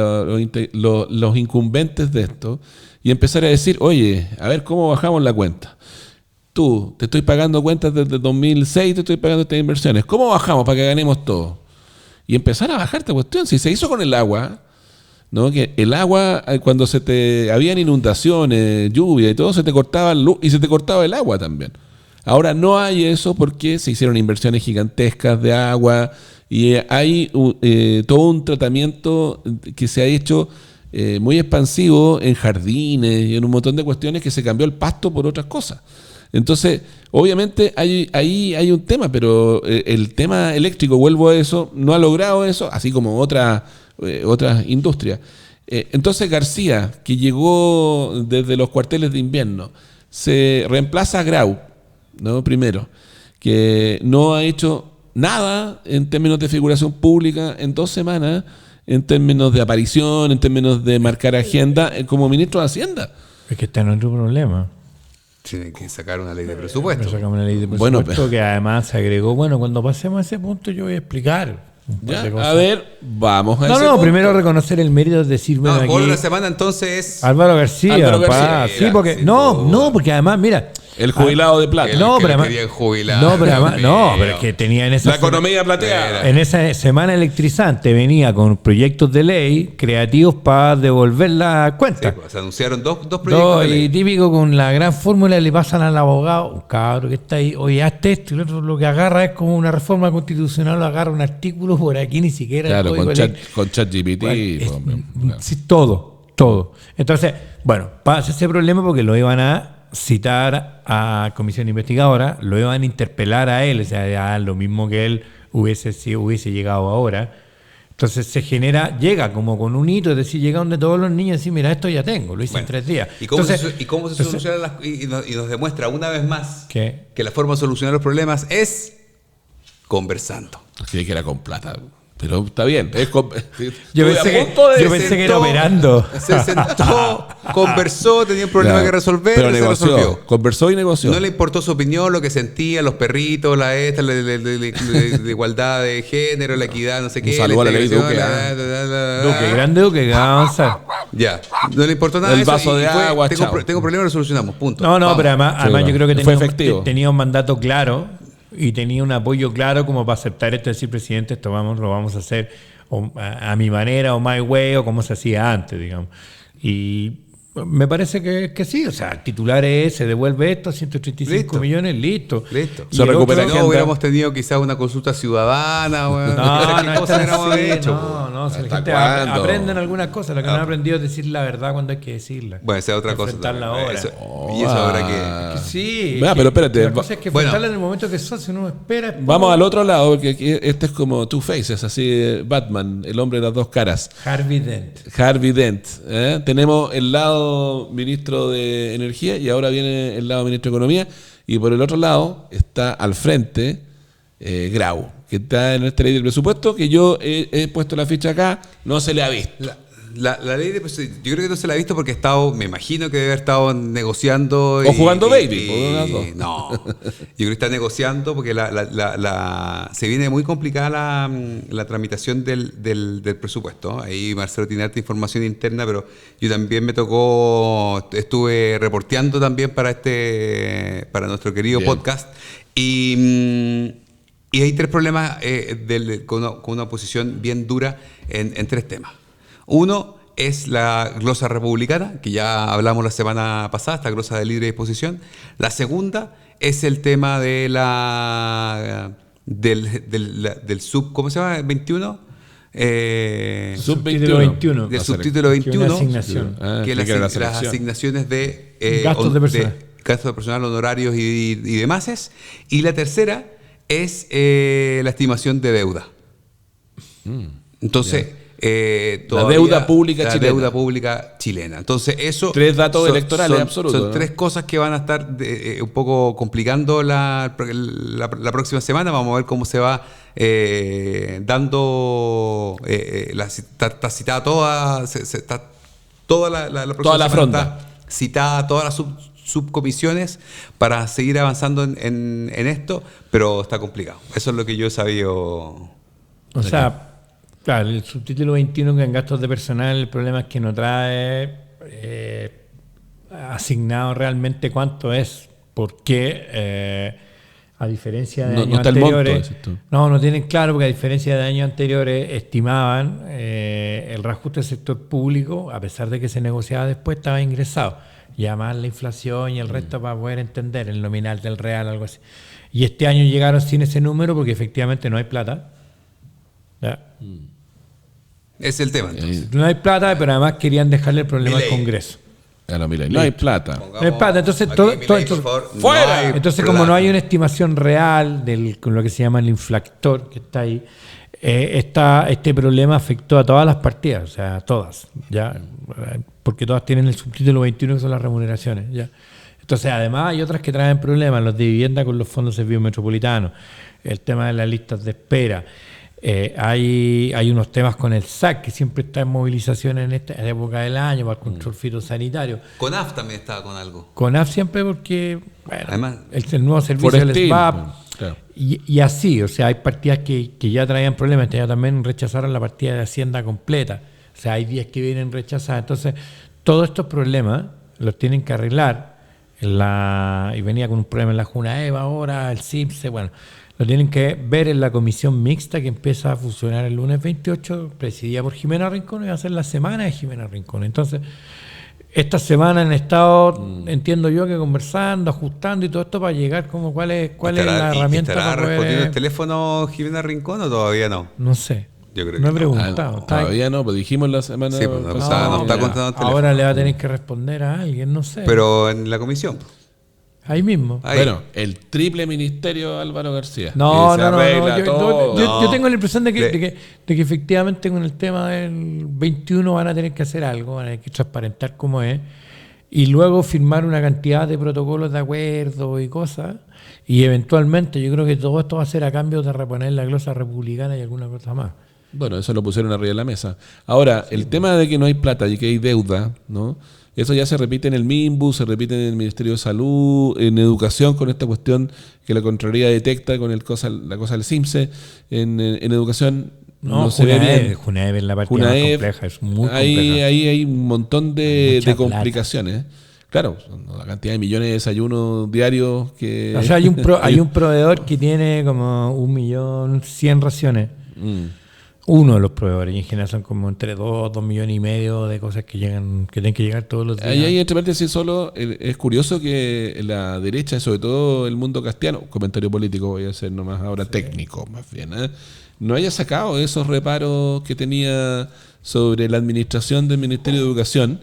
los incumbentes de esto y empezar a decir, oye, a ver cómo bajamos la cuenta. Tú, te estoy pagando cuentas desde 2006, te estoy pagando estas inversiones. ¿Cómo bajamos para que ganemos todo? Y empezar a bajar esta cuestión. Si se hizo con el agua, ¿no? Que el agua, cuando habían inundaciones, lluvia y todo, se te cortaba luz y se te cortaba el agua también. Ahora no hay eso porque se hicieron inversiones gigantescas de agua y hay todo un tratamiento que se ha hecho muy expansivo en jardines y en un montón de cuestiones que se cambió el pasto por otras cosas. Entonces, obviamente ahí hay un tema, pero el tema eléctrico, vuelvo a eso, no ha logrado eso, así como otras industrias. Entonces García, que llegó desde los cuarteles de invierno, se reemplaza a Grau, ¿no? Primero, que no ha hecho nada en términos de figuración pública en 2 semanas, en términos de aparición, en términos de marcar agenda, como ministro de Hacienda. Es que está en otro problema. Tienen que sacar una ley de presupuesto. Sacamos una ley de Bueno, presupuesto que además se agregó. Bueno, cuando pasemos a ese punto yo voy a explicar un par Ya, de cosas. a ver, vamos a No, ese no, punto. primero reconocer el mérito de decir, bueno, No, aquí gol de la semana entonces es Álvaro García, Álvaro García, pa, mira, sí, porque sin no, duda. no, porque además, mira, El jubilado de plata. El no, que pero lo además, querían jubilar, no, pero además, Dios no, mío. pero es que tenía en esa La economía plateada. en esa semana electrizante venía con proyectos de ley creativos para devolver la Sí, cuenta. pues, se anunciaron dos proyectos No, de y ley. típico con la gran fórmula le pasan al abogado, un cabro que está ahí, oye, hazte esto, y el otro lo que agarra es como una reforma constitucional, agarra un artículo por aquí, ni siquiera el Claro, código con de ley. ChatGPT. Es- hombre, claro. sí, todo. Entonces, bueno, pasa ese problema porque lo iban a citar a comisión investigadora, lo iban a interpelar a él, o sea, ya lo mismo que él hubiese llegado ahora. Entonces llega como con un hito, es decir, llega donde todos los niños y decir, mira, esto ya tengo, lo hice en 3 días. ¿Y cómo, Entonces, se solucionan y nos demuestra una vez más ¿qué? que la forma de solucionar los problemas es conversando? Sí, que era con plata. Pero está bien. Yo Estuve a pensé punto de yo pensé que era operando. Se sentó, conversó, tenía un problema Ya, que resolver, pero se negoció. resolvió. Conversó y negoció. No le importó su opinión, lo que sentía, los perritos, la igualdad de género, la equidad, no sé qué. Un saludo a la ley integración, Duque, Duque, grande Duque, que va a avanzar. Ya, no le importó nada El de eso vaso y de agua, chao. tengo problemas, lo solucionamos, punto. No, Vamos. pero además bueno. yo creo que Fue efectivo. tenía un mandato claro y tenía un apoyo claro como para aceptar esto, decir, presidente, esto lo vamos a hacer a mi manera o my way o como se hacía antes, digamos. Y me parece que sí, o sea, el titular es, se devuelve esto, 135 Listo. millones, listo. Listo. Y Se el recupera otro- Si no, hubiéramos tenido quizás una consulta ciudadana. Bueno, No, ¿qué no, cosa está hubiéramos así, hecho? no, si la ¿Hasta gente cuándo? aprenden algunas cosas, lo que no han aprendido es decir la verdad cuando hay que decirla. Bueno, esa es otra cosa. Enfrentarla también. ahora. Y eso habrá que... Sí. Vea, pero espérate, La cosa es que bueno. enfrentarla en el momento que sos, si uno espera. Vamos al otro lado, porque aquí este es como Two Faces, así Batman, el hombre de las dos caras. Harvey Dent. Harvey Dent. Tenemos el lado ministro de Energía y ahora viene el lado ministro de Economía. Y por el otro lado está al frente Grau, que está en esta ley del presupuesto, que yo he puesto la ficha acá, no se le ha visto. La ley de yo creo que no se la ha visto porque ha estado, me imagino que debe haber estado negociando O jugando baby, por una de las dos. no, yo creo que está negociando porque se viene muy complicada la tramitación del presupuesto. Ahí Marcelo tiene harta información interna, pero yo también estuve reporteando también para nuestro querido Bien. podcast y hay 3 problemas con una posición bien dura en 3 temas. Uno, es la glosa republicana, que ya hablamos la semana pasada, esta glosa de libre disposición. La segunda es el tema de del sub, ¿cómo se llama? 21. Sub Subtítulo 21. Del subtítulo 21, Que una asignación. que es las asignaciones de Gastos de personal. gastos de personal, honorarios y demás. Y la tercera es la estimación de deuda. Entonces, la deuda pública chilena. Deuda pública chilena. Entonces, eso. 3 datos electorales absolutos. Son 3 cosas que van a estar un poco complicando la próxima semana. Vamos a ver cómo se va dando. Está citada toda la próxima Toda la semana fronda. está citada todas las subcomisiones para seguir avanzando en esto, pero está complicado. Eso es lo que yo he sabido. O sea, claro, el subtítulo 21 que en gastos de personal, el problema es que no trae asignado realmente cuánto es, porque a diferencia de años está el monto, anteriores, dices tú. no tienen claro, porque a diferencia de años anteriores estimaban el reajuste del sector público, a pesar de que se negociaba después, estaba ingresado, y además la inflación y el resto para poder entender el nominal del real, algo así. Y este año llegaron sin ese número porque efectivamente no hay plata. ¿Ya? Es el tema, entonces. No hay plata, pero además querían dejarle el problema al Milei. Congreso. No hay plata. No hay plata, entonces Aquí, todo, Milei, todo- por favor, ¡fuera! no hay entonces plata. como no hay una estimación real con lo que se llama el inflactor que está ahí, este problema afectó a todas las partidas, o sea, a todas, ya, porque todas tienen el subtítulo 21 que son las remuneraciones, ya. Entonces, además hay otras que traen problemas, los de vivienda con los fondos de servicios metropolitanos, el tema de las listas de espera. Hay unos temas con el SAC que siempre está en movilizaciones en esta época del año para el control fitosanitario. CONAF también estaba con algo. CONAF siempre porque, bueno, Además, el nuevo servicio del Forestil, SBAP claro. y así, o sea, hay partidas que ya traían problemas, ya también rechazaron la partida de Hacienda completa, o sea, hay 10 que vienen rechazadas, entonces todos estos problemas los tienen que arreglar y venía con un problema en la Junaeva ahora, el CIPSE, bueno, lo tienen que ver en la comisión mixta que empieza a funcionar el lunes 28, presidida por Jimena Rincón, y va a ser la semana de Jimena Rincón. Entonces, esta semana han estado, entiendo yo, que conversando, ajustando y todo esto para llegar como cuál es la herramienta ¿Estará para respondiendo poder... el teléfono Jimena Rincón o todavía no? No sé. Yo creo No que he no. preguntado. Está ahí. Todavía no, pues dijimos la semana Sí, pues, no pasada. no está Ya. contando el teléfono. Ahora le va a tener que responder a alguien, no sé. Pero en la comisión. Ahí mismo. Ahí. Bueno, el triple ministerio Álvaro García. No, que se no, no, arregla no. todo. Yo tengo la impresión de Le- que efectivamente con el tema del 21 van a tener que hacer algo, van a tener que transparentar cómo es, y luego firmar una cantidad de protocolos de acuerdo y cosas, y eventualmente yo creo que todo esto va a ser a cambio de reponer la glosa republicana y alguna cosa más. Bueno, eso lo pusieron arriba de la mesa. Ahora, el tema de que no hay plata y que hay deuda, ¿no? Eso ya se repite en el MIMBU, se repite en el Ministerio de Salud, en Educación, con esta cuestión que la Contraloría detecta con la cosa del CIMSE. En Educación no se ve bien. Junaev es la partida más Junaev, compleja, es muy ahí compleja. hay un montón Hay de mucha complicaciones. Claro, la cantidad de millones de desayunos diarios que... O sea, hay un proveedor que tiene como 1.100.000 raciones. Uno de los proveedores, y en general son como entre 2 millones y medio de cosas que tienen que llegar todos los días. Ahí entre paréntesis solo, es curioso que la derecha, sobre todo el mundo castiano, comentario político voy a hacer nomás ahora, técnico más bien, no haya sacado esos reparos que tenía sobre la administración del Ministerio de Educación,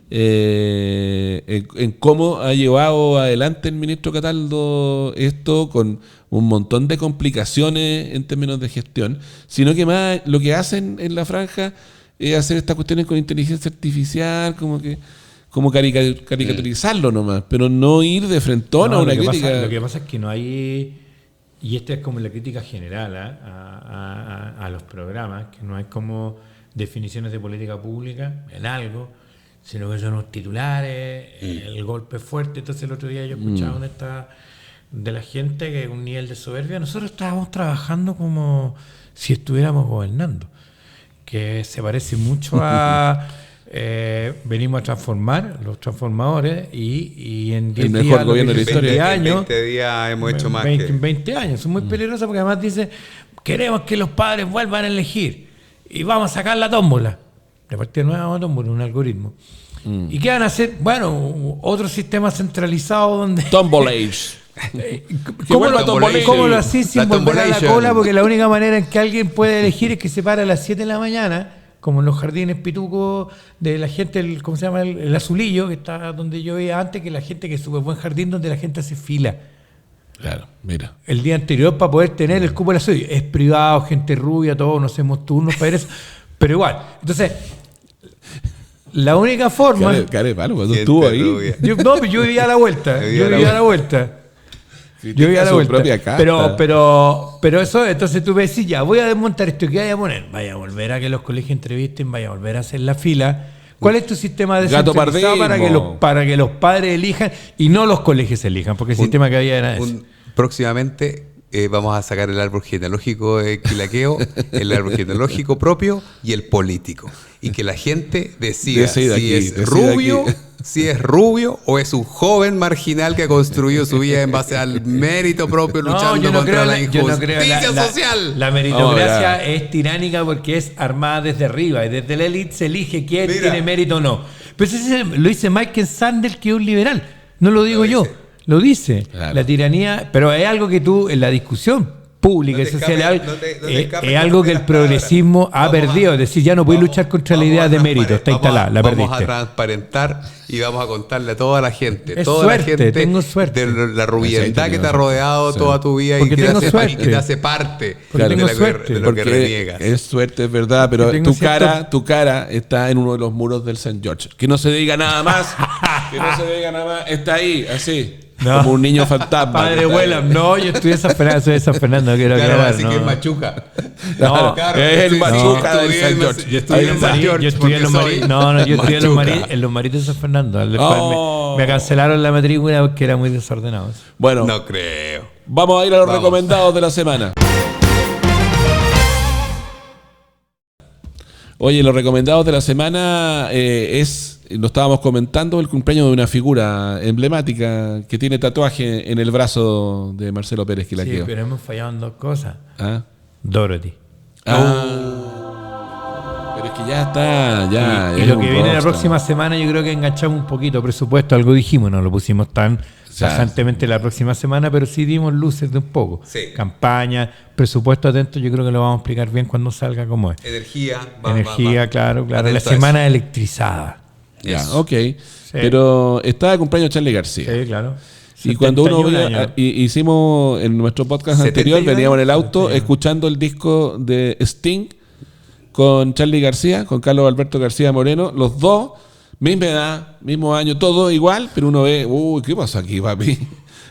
en cómo ha llevado adelante el ministro Cataldo esto con un montón de complicaciones en términos de gestión, sino que más lo que hacen en la franja es hacer estas cuestiones con inteligencia artificial, como caricaturizarlo nomás, pero no ir de frentón a una crítica. Lo que pasa es que no hay, y esta es como la crítica general a los programas, que no hay como definiciones de política pública en algo, sino que son unos titulares, el golpe fuerte. Entonces el otro día yo escuchaba de la gente que un nivel de soberbia, nosotros estábamos trabajando como si estuviéramos gobernando, que se parece mucho a venimos a transformar los transformadores y en 10 El mejor días, gobierno de la historia. 20 En años, 20 días hemos hecho más 20, que... 20 años, son muy peligrosas porque además dice queremos que los padres vuelvan a elegir y vamos a sacar la tómbola. de partida no es Amazon, por un algoritmo. ¿Y qué van a hacer? Bueno, otro sistema centralizado donde... Tombolage. ¿Cómo ¿Cómo lo hacís sin volver a la cola? Porque la única manera en que alguien puede elegir es que se para a las 7 de la mañana, como en los jardines pitucos de la gente, ¿cómo se llama? El Azulillo, que está donde yo veía antes, que la gente, que es súper buen jardín donde la gente hace fila. Claro, mira. El día anterior para poder tener el cupo del Azulillo. Es privado, gente rubia, todos no hacemos turnos para ir eso. Pero igual, entonces... La única forma... Care palo, cuando estuvo ahí. Yo vivía a la vuelta. Yo vivía a la vuelta. Propia casa. Pero eso, entonces tú me decís, ya, voy a desmontar esto. ¿Qué vaya a poner? Vaya a volver a que los colegios entrevisten, vaya a volver a hacer la fila. ¿Cuál es tu sistema de descentralizado para que los padres elijan y no los colegios elijan? Porque el sistema que había era ese. Próximamente vamos a sacar el árbol genealógico de Quilaqueo, el árbol genealógico propio y el político. Y que la gente decida si es rubio o es un joven marginal que ha construido su vida en base al mérito propio, luchando contra la injusticia social. La meritocracia es tiránica porque es armada desde arriba y desde la élite se elige quién tiene mérito o no. Pero eso lo dice Michael Sandel, que es un liberal. No lo digo yo. Lo dice. Claro. La tiranía, pero es algo que tú en la discusión pública y social es algo que el progresismo ha perdido. Es decir, ya no puedes luchar contra la idea de mérito, está instalada, la perdiste. Vamos a transparentar y vamos a contarle a toda la gente. Es toda suerte, la gente tengo suerte. De la rubiedad que te ha rodeado toda tu vida y que te hace parte de lo que reniegas. Es suerte, es verdad, pero tu cara está en uno de los muros del St. George. Que no se diga nada más, está ahí, así. No. Como un niño fantasma. Padre Huelam, no, yo estoy soy de San Fernando, quiero aclarar. Así que es Machuca. No, es el Machuca del San George. Yo estudié en los Maritos de San Fernando, al cual me cancelaron la matrícula porque era muy desordenado. Bueno, no creo. Vamos a ir a los recomendados de la semana. Oye, los recomendados de la semana lo estábamos comentando, el cumpleaños de una figura emblemática que tiene tatuaje en el brazo de Marcelo Pérez Quilaqueo. Sí, pero hemos fallado en dos cosas. Dorothy. Pero es que ya está, y lo que viene la próxima semana, yo creo que enganchamos un poquito presupuesto, algo dijimos, no lo pusimos tan tajantemente la próxima semana, pero sí dimos luces de un poco. Sí. Campaña, presupuesto atento, yo creo que lo vamos a explicar bien cuando salga como es. Energía, claro. La semana electrizada. Ya, ok. Sí. Pero está de cumpleaños Charly García. Sí, claro. Y cuando uno hicimos en nuestro podcast anterior, veníamos en el auto escuchando el disco de Sting con Charly García, con Carlos Alberto García Moreno, los dos, misma edad, mismo año, todo igual, pero uno ve, ¿qué pasó aquí, papi?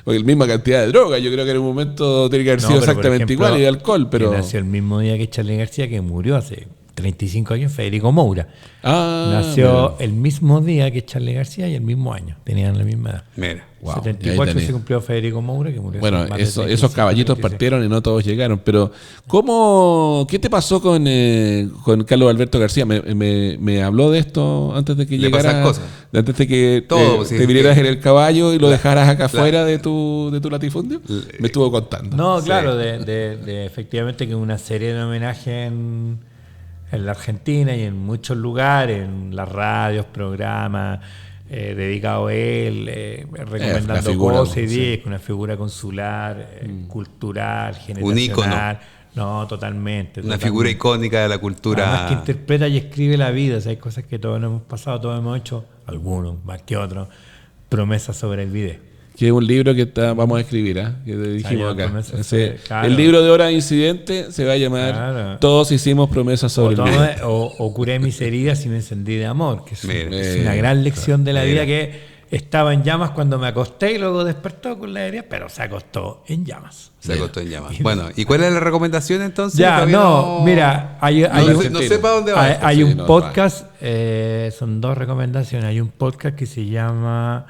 Porque la misma cantidad de droga, yo creo que en un momento tiene que haber sido exactamente igual, y de alcohol, pero... Que nació el mismo día que Charly García, que murió hace 35 años, Federico Moura. Nació el mismo día que Charly García y el mismo año, tenían la misma edad. Mira. Wow. 74 se cumplió Federico Moura, que murió. Bueno, esos caballitos partieron y no todos llegaron. Pero, ¿qué te pasó con Carlos Alberto García? Me habló de esto antes de que llegara. Cosas. Antes de que te vinieras en el caballo y lo dejaras acá afuera de tu latifundio. Me estuvo contando. No, claro, de efectivamente que una serie de homenajes en la Argentina y en muchos lugares, en las radios, programas. Dedicado a él, recomendando cosas y días, una figura consular, cultural, generacional. Un ícono. No, totalmente. Una figura icónica de la cultura. Además que interpreta y escribe la vida. O sea, hay cosas que todos hemos pasado, todos hemos hecho, algunos más que otros, promesas sobre el video. Que es un libro que vamos a escribir, que dijimos acá. Claro. El libro de Hora de Incidente se va a llamar Todos hicimos promesas sobre el video. O curé mis heridas y me encendí de amor, que es una gran lección de la vida, que estaba en llamas cuando me acosté y luego despertó con la herida, pero se acostó en llamas. Bueno, ¿y cuál es la recomendación entonces? Mira, no sé para dónde va. Hay un podcast, son dos recomendaciones. Hay un podcast que se llama...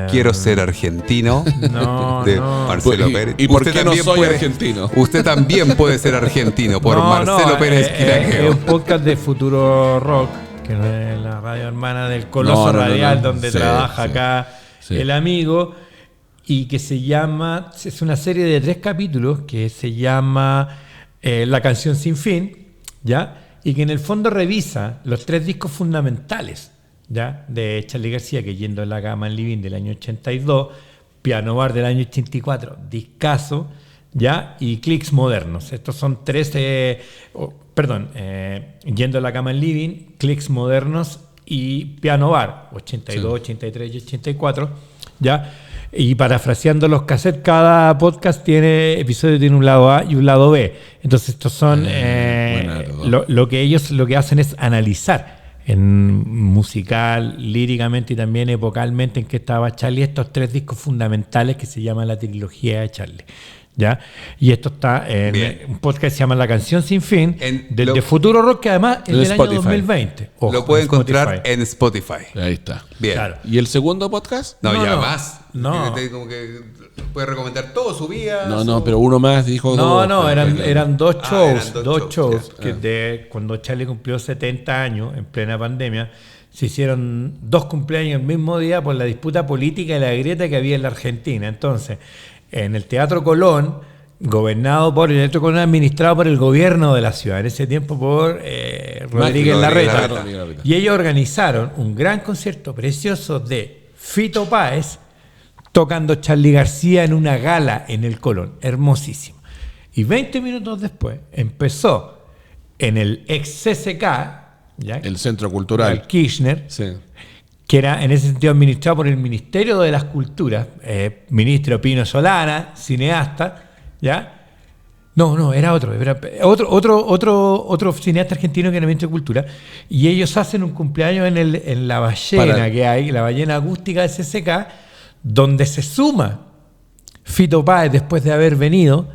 Quiero ser argentino, de Marcelo Pérez. ¿Y por qué no soy argentino? Usted también puede ser argentino por Marcelo Pérez Quilaqueo. Es un podcast de Futuro Rock, que es la radio hermana del Coloso Radial, donde trabaja acá el amigo, y que se llama, es una serie de 3 capítulos que se llama La canción sin fin, ¿ya? y que en el fondo revisa los 3 discos fundamentales, ¿ya? De Charly García, que Yendo en la cama en living del año 82, Piano Bar del año 84, discazo, ¿ya? Y Clics Modernos. Estos son 13, Yendo en la cama en living, Clics Modernos y Piano Bar, 82, 83 y 84, ¿ya? Y parafraseando los cassettes, cada podcast tiene un lado A y un lado B. Entonces estos son lo que hacen es analizar en musical, líricamente y también epocalmente en que estaba Charly, estos 3 discos fundamentales que se llaman la trilogía de Charly, ¿ya? Y esto está en un podcast que se llama La Canción Sin Fin, de Futuro Rock, que además es del año 2020. Ojo, lo puede encontrar en Spotify. Ahí está. Bien. Claro. ¿Y el segundo podcast? No, ya no. más. No. Como que puede recomendar todo, su vida. No, pero uno más dijo... Eran 2 shows. Eran 2 shows ya. que cuando Charly cumplió 70 años, en plena pandemia, se hicieron 2 cumpleaños el mismo día por la disputa política y la grieta que había en la Argentina. Entonces, en el Teatro Colón, administrado por el gobierno de la ciudad, en ese tiempo por Rodríguez Larreta. Y ellos organizaron un gran concierto precioso de Fito Páez tocando Charly García en una gala en el Colón, hermosísimo. Y 20 minutos después empezó en el ex CCK, ¿ya? El Centro Cultural. El Kirchner, Sí. que era en ese sentido administrado por el Ministerio de las Culturas, ministro Pino Solana, cineasta, ¿ya? No, era otro cineasta argentino que era ministro de Cultura, y ellos hacen un cumpleaños en la ballena que hay, la ballena acústica de CCK, donde se suma Fito Páez después de haber venido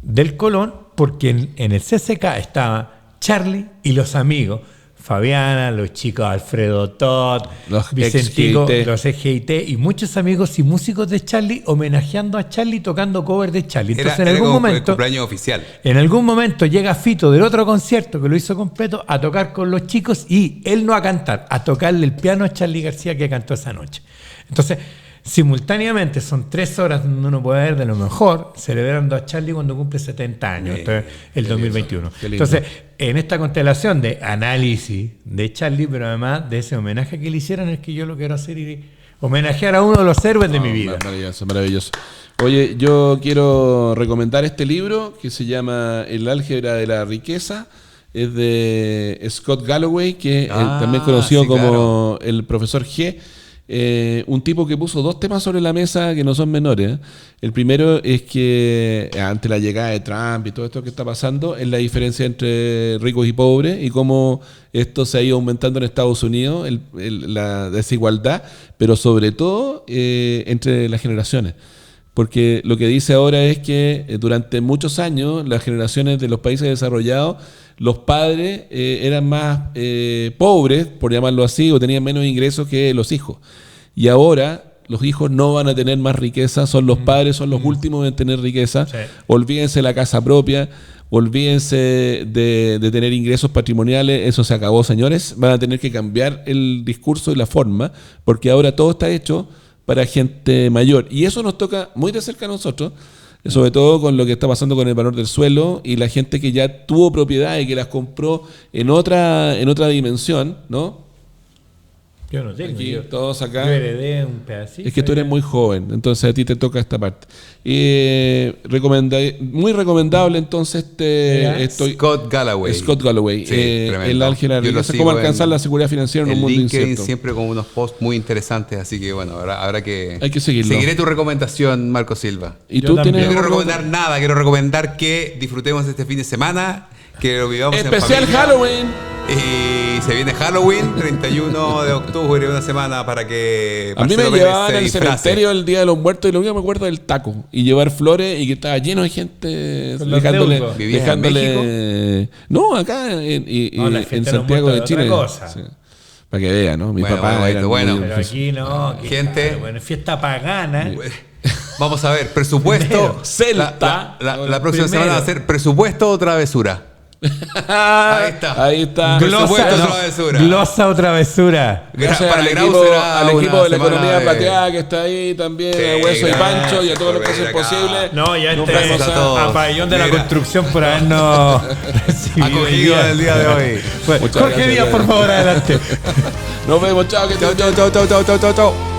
del Colón, porque en el CCK estaba Charly y los amigos, Fabiana, los chicos Alfredo Todd, los Vicentico, ex-GIT. los ex-GIT y muchos amigos y músicos de Charly homenajeando a Charly tocando cover de Charly. Entonces Era en algún como el momento cumpleaños oficial. en algún momento llega Fito del otro concierto que lo hizo completo a tocar con los chicos y él no a cantar, a tocarle el piano a Charly García que cantó esa noche. Entonces, simultáneamente son 3 horas donde uno puede ver de lo mejor celebrando a Charly cuando cumple 70 años, el 2021. Qué lindo. Entonces, en esta constelación de análisis de Charly, pero además de ese homenaje que le hicieron, es que yo lo quiero hacer y homenajear a uno de los héroes de mi vida. Maravilloso, maravilloso. Oye, yo quiero recomendar este libro que se llama El álgebra de la riqueza. Es de Scott Galloway, que también conocido sí, como el profesor G. Un tipo que puso 2 temas sobre la mesa que no son menores. El primero es que ante la llegada de Trump y todo esto que está pasando, es la diferencia entre ricos y pobres y cómo esto se ha ido aumentando en Estados Unidos, la desigualdad, pero sobre todo entre las generaciones. Porque lo que dice ahora es que durante muchos años las generaciones de los países desarrollados, los padres eran más pobres, por llamarlo así, o tenían menos ingresos que los hijos. Y ahora los hijos no van a tener más riqueza, son los padres, son los últimos en tener riqueza. Sí. Olvídense de la casa propia, olvídense de tener ingresos patrimoniales, eso se acabó, señores. Van a tener que cambiar el discurso y la forma, porque ahora todo está hecho para gente mayor. Y eso nos toca muy de cerca a nosotros, sobre todo con lo que está pasando con el valor del suelo y la gente que ya tuvo propiedad y que las compró en otra dimensión, ¿no? Yo no tengo. Aquí, Yo todos acá. heredé un pedacito. Es que tú eres muy joven, entonces a ti te toca esta parte. Muy recomendable entonces Scott Galloway. Scott Galloway. Sí, tremendo. El álgebra de Yo lo riqueza, sigo cómo alcanzar en- la seguridad financiera en un En mundo LinkedIn incierto. siempre con unos posts muy interesantes, así que bueno, habrá que... Hay que seguirlo. Seguiré tu recomendación, Marco Silva. ¿Y Yo tú también. tienes No quiero algo? recomendar nada, quiero recomendar que disfrutemos este fin de semana, que lo vivamos Especial en familia. Halloween. Y se viene Halloween, 31 de octubre, una semana para que... A mí me Marcelo Pérez llevaban se al disfrace. cementerio el Día de los Muertos y lo único que me acuerdo es el taco y llevar flores y que estaba lleno de gente Con los dejándole... deudos. ¿Vivías en No, acá No, la en fiesta de los Santiago de Muertos es Chile. otra cosa. Sí. Para que vean, ¿no? Mi Bueno, papá bueno, era bueno. muy- Pero aquí no. Aquí, Gente. claro, bueno, fiesta pagana. Vamos a ver, presupuesto... Primero, Celta. La próxima Primero. semana va a ser presupuesto o travesura. Ahí está. Ahí está. Presupuesto no, travesura. glosa o travesura. Gracias Para al Grau equipo, será al equipo una de la semana economía de- plateada que está ahí también, Sí, a Hueso y gracias Pancho y a todos los que por hacen venir acá. posible. No, ya Nos este vemos a todos. a Pabellón de la Mira. Construcción por habernos recibido Acogido en el día de hoy. Bueno, Muchas Jorge gracias, Díaz, por Pedro. favor, adelante. Nos vemos, chao, que Chau, chau, chau, chau, chau, chau, chau.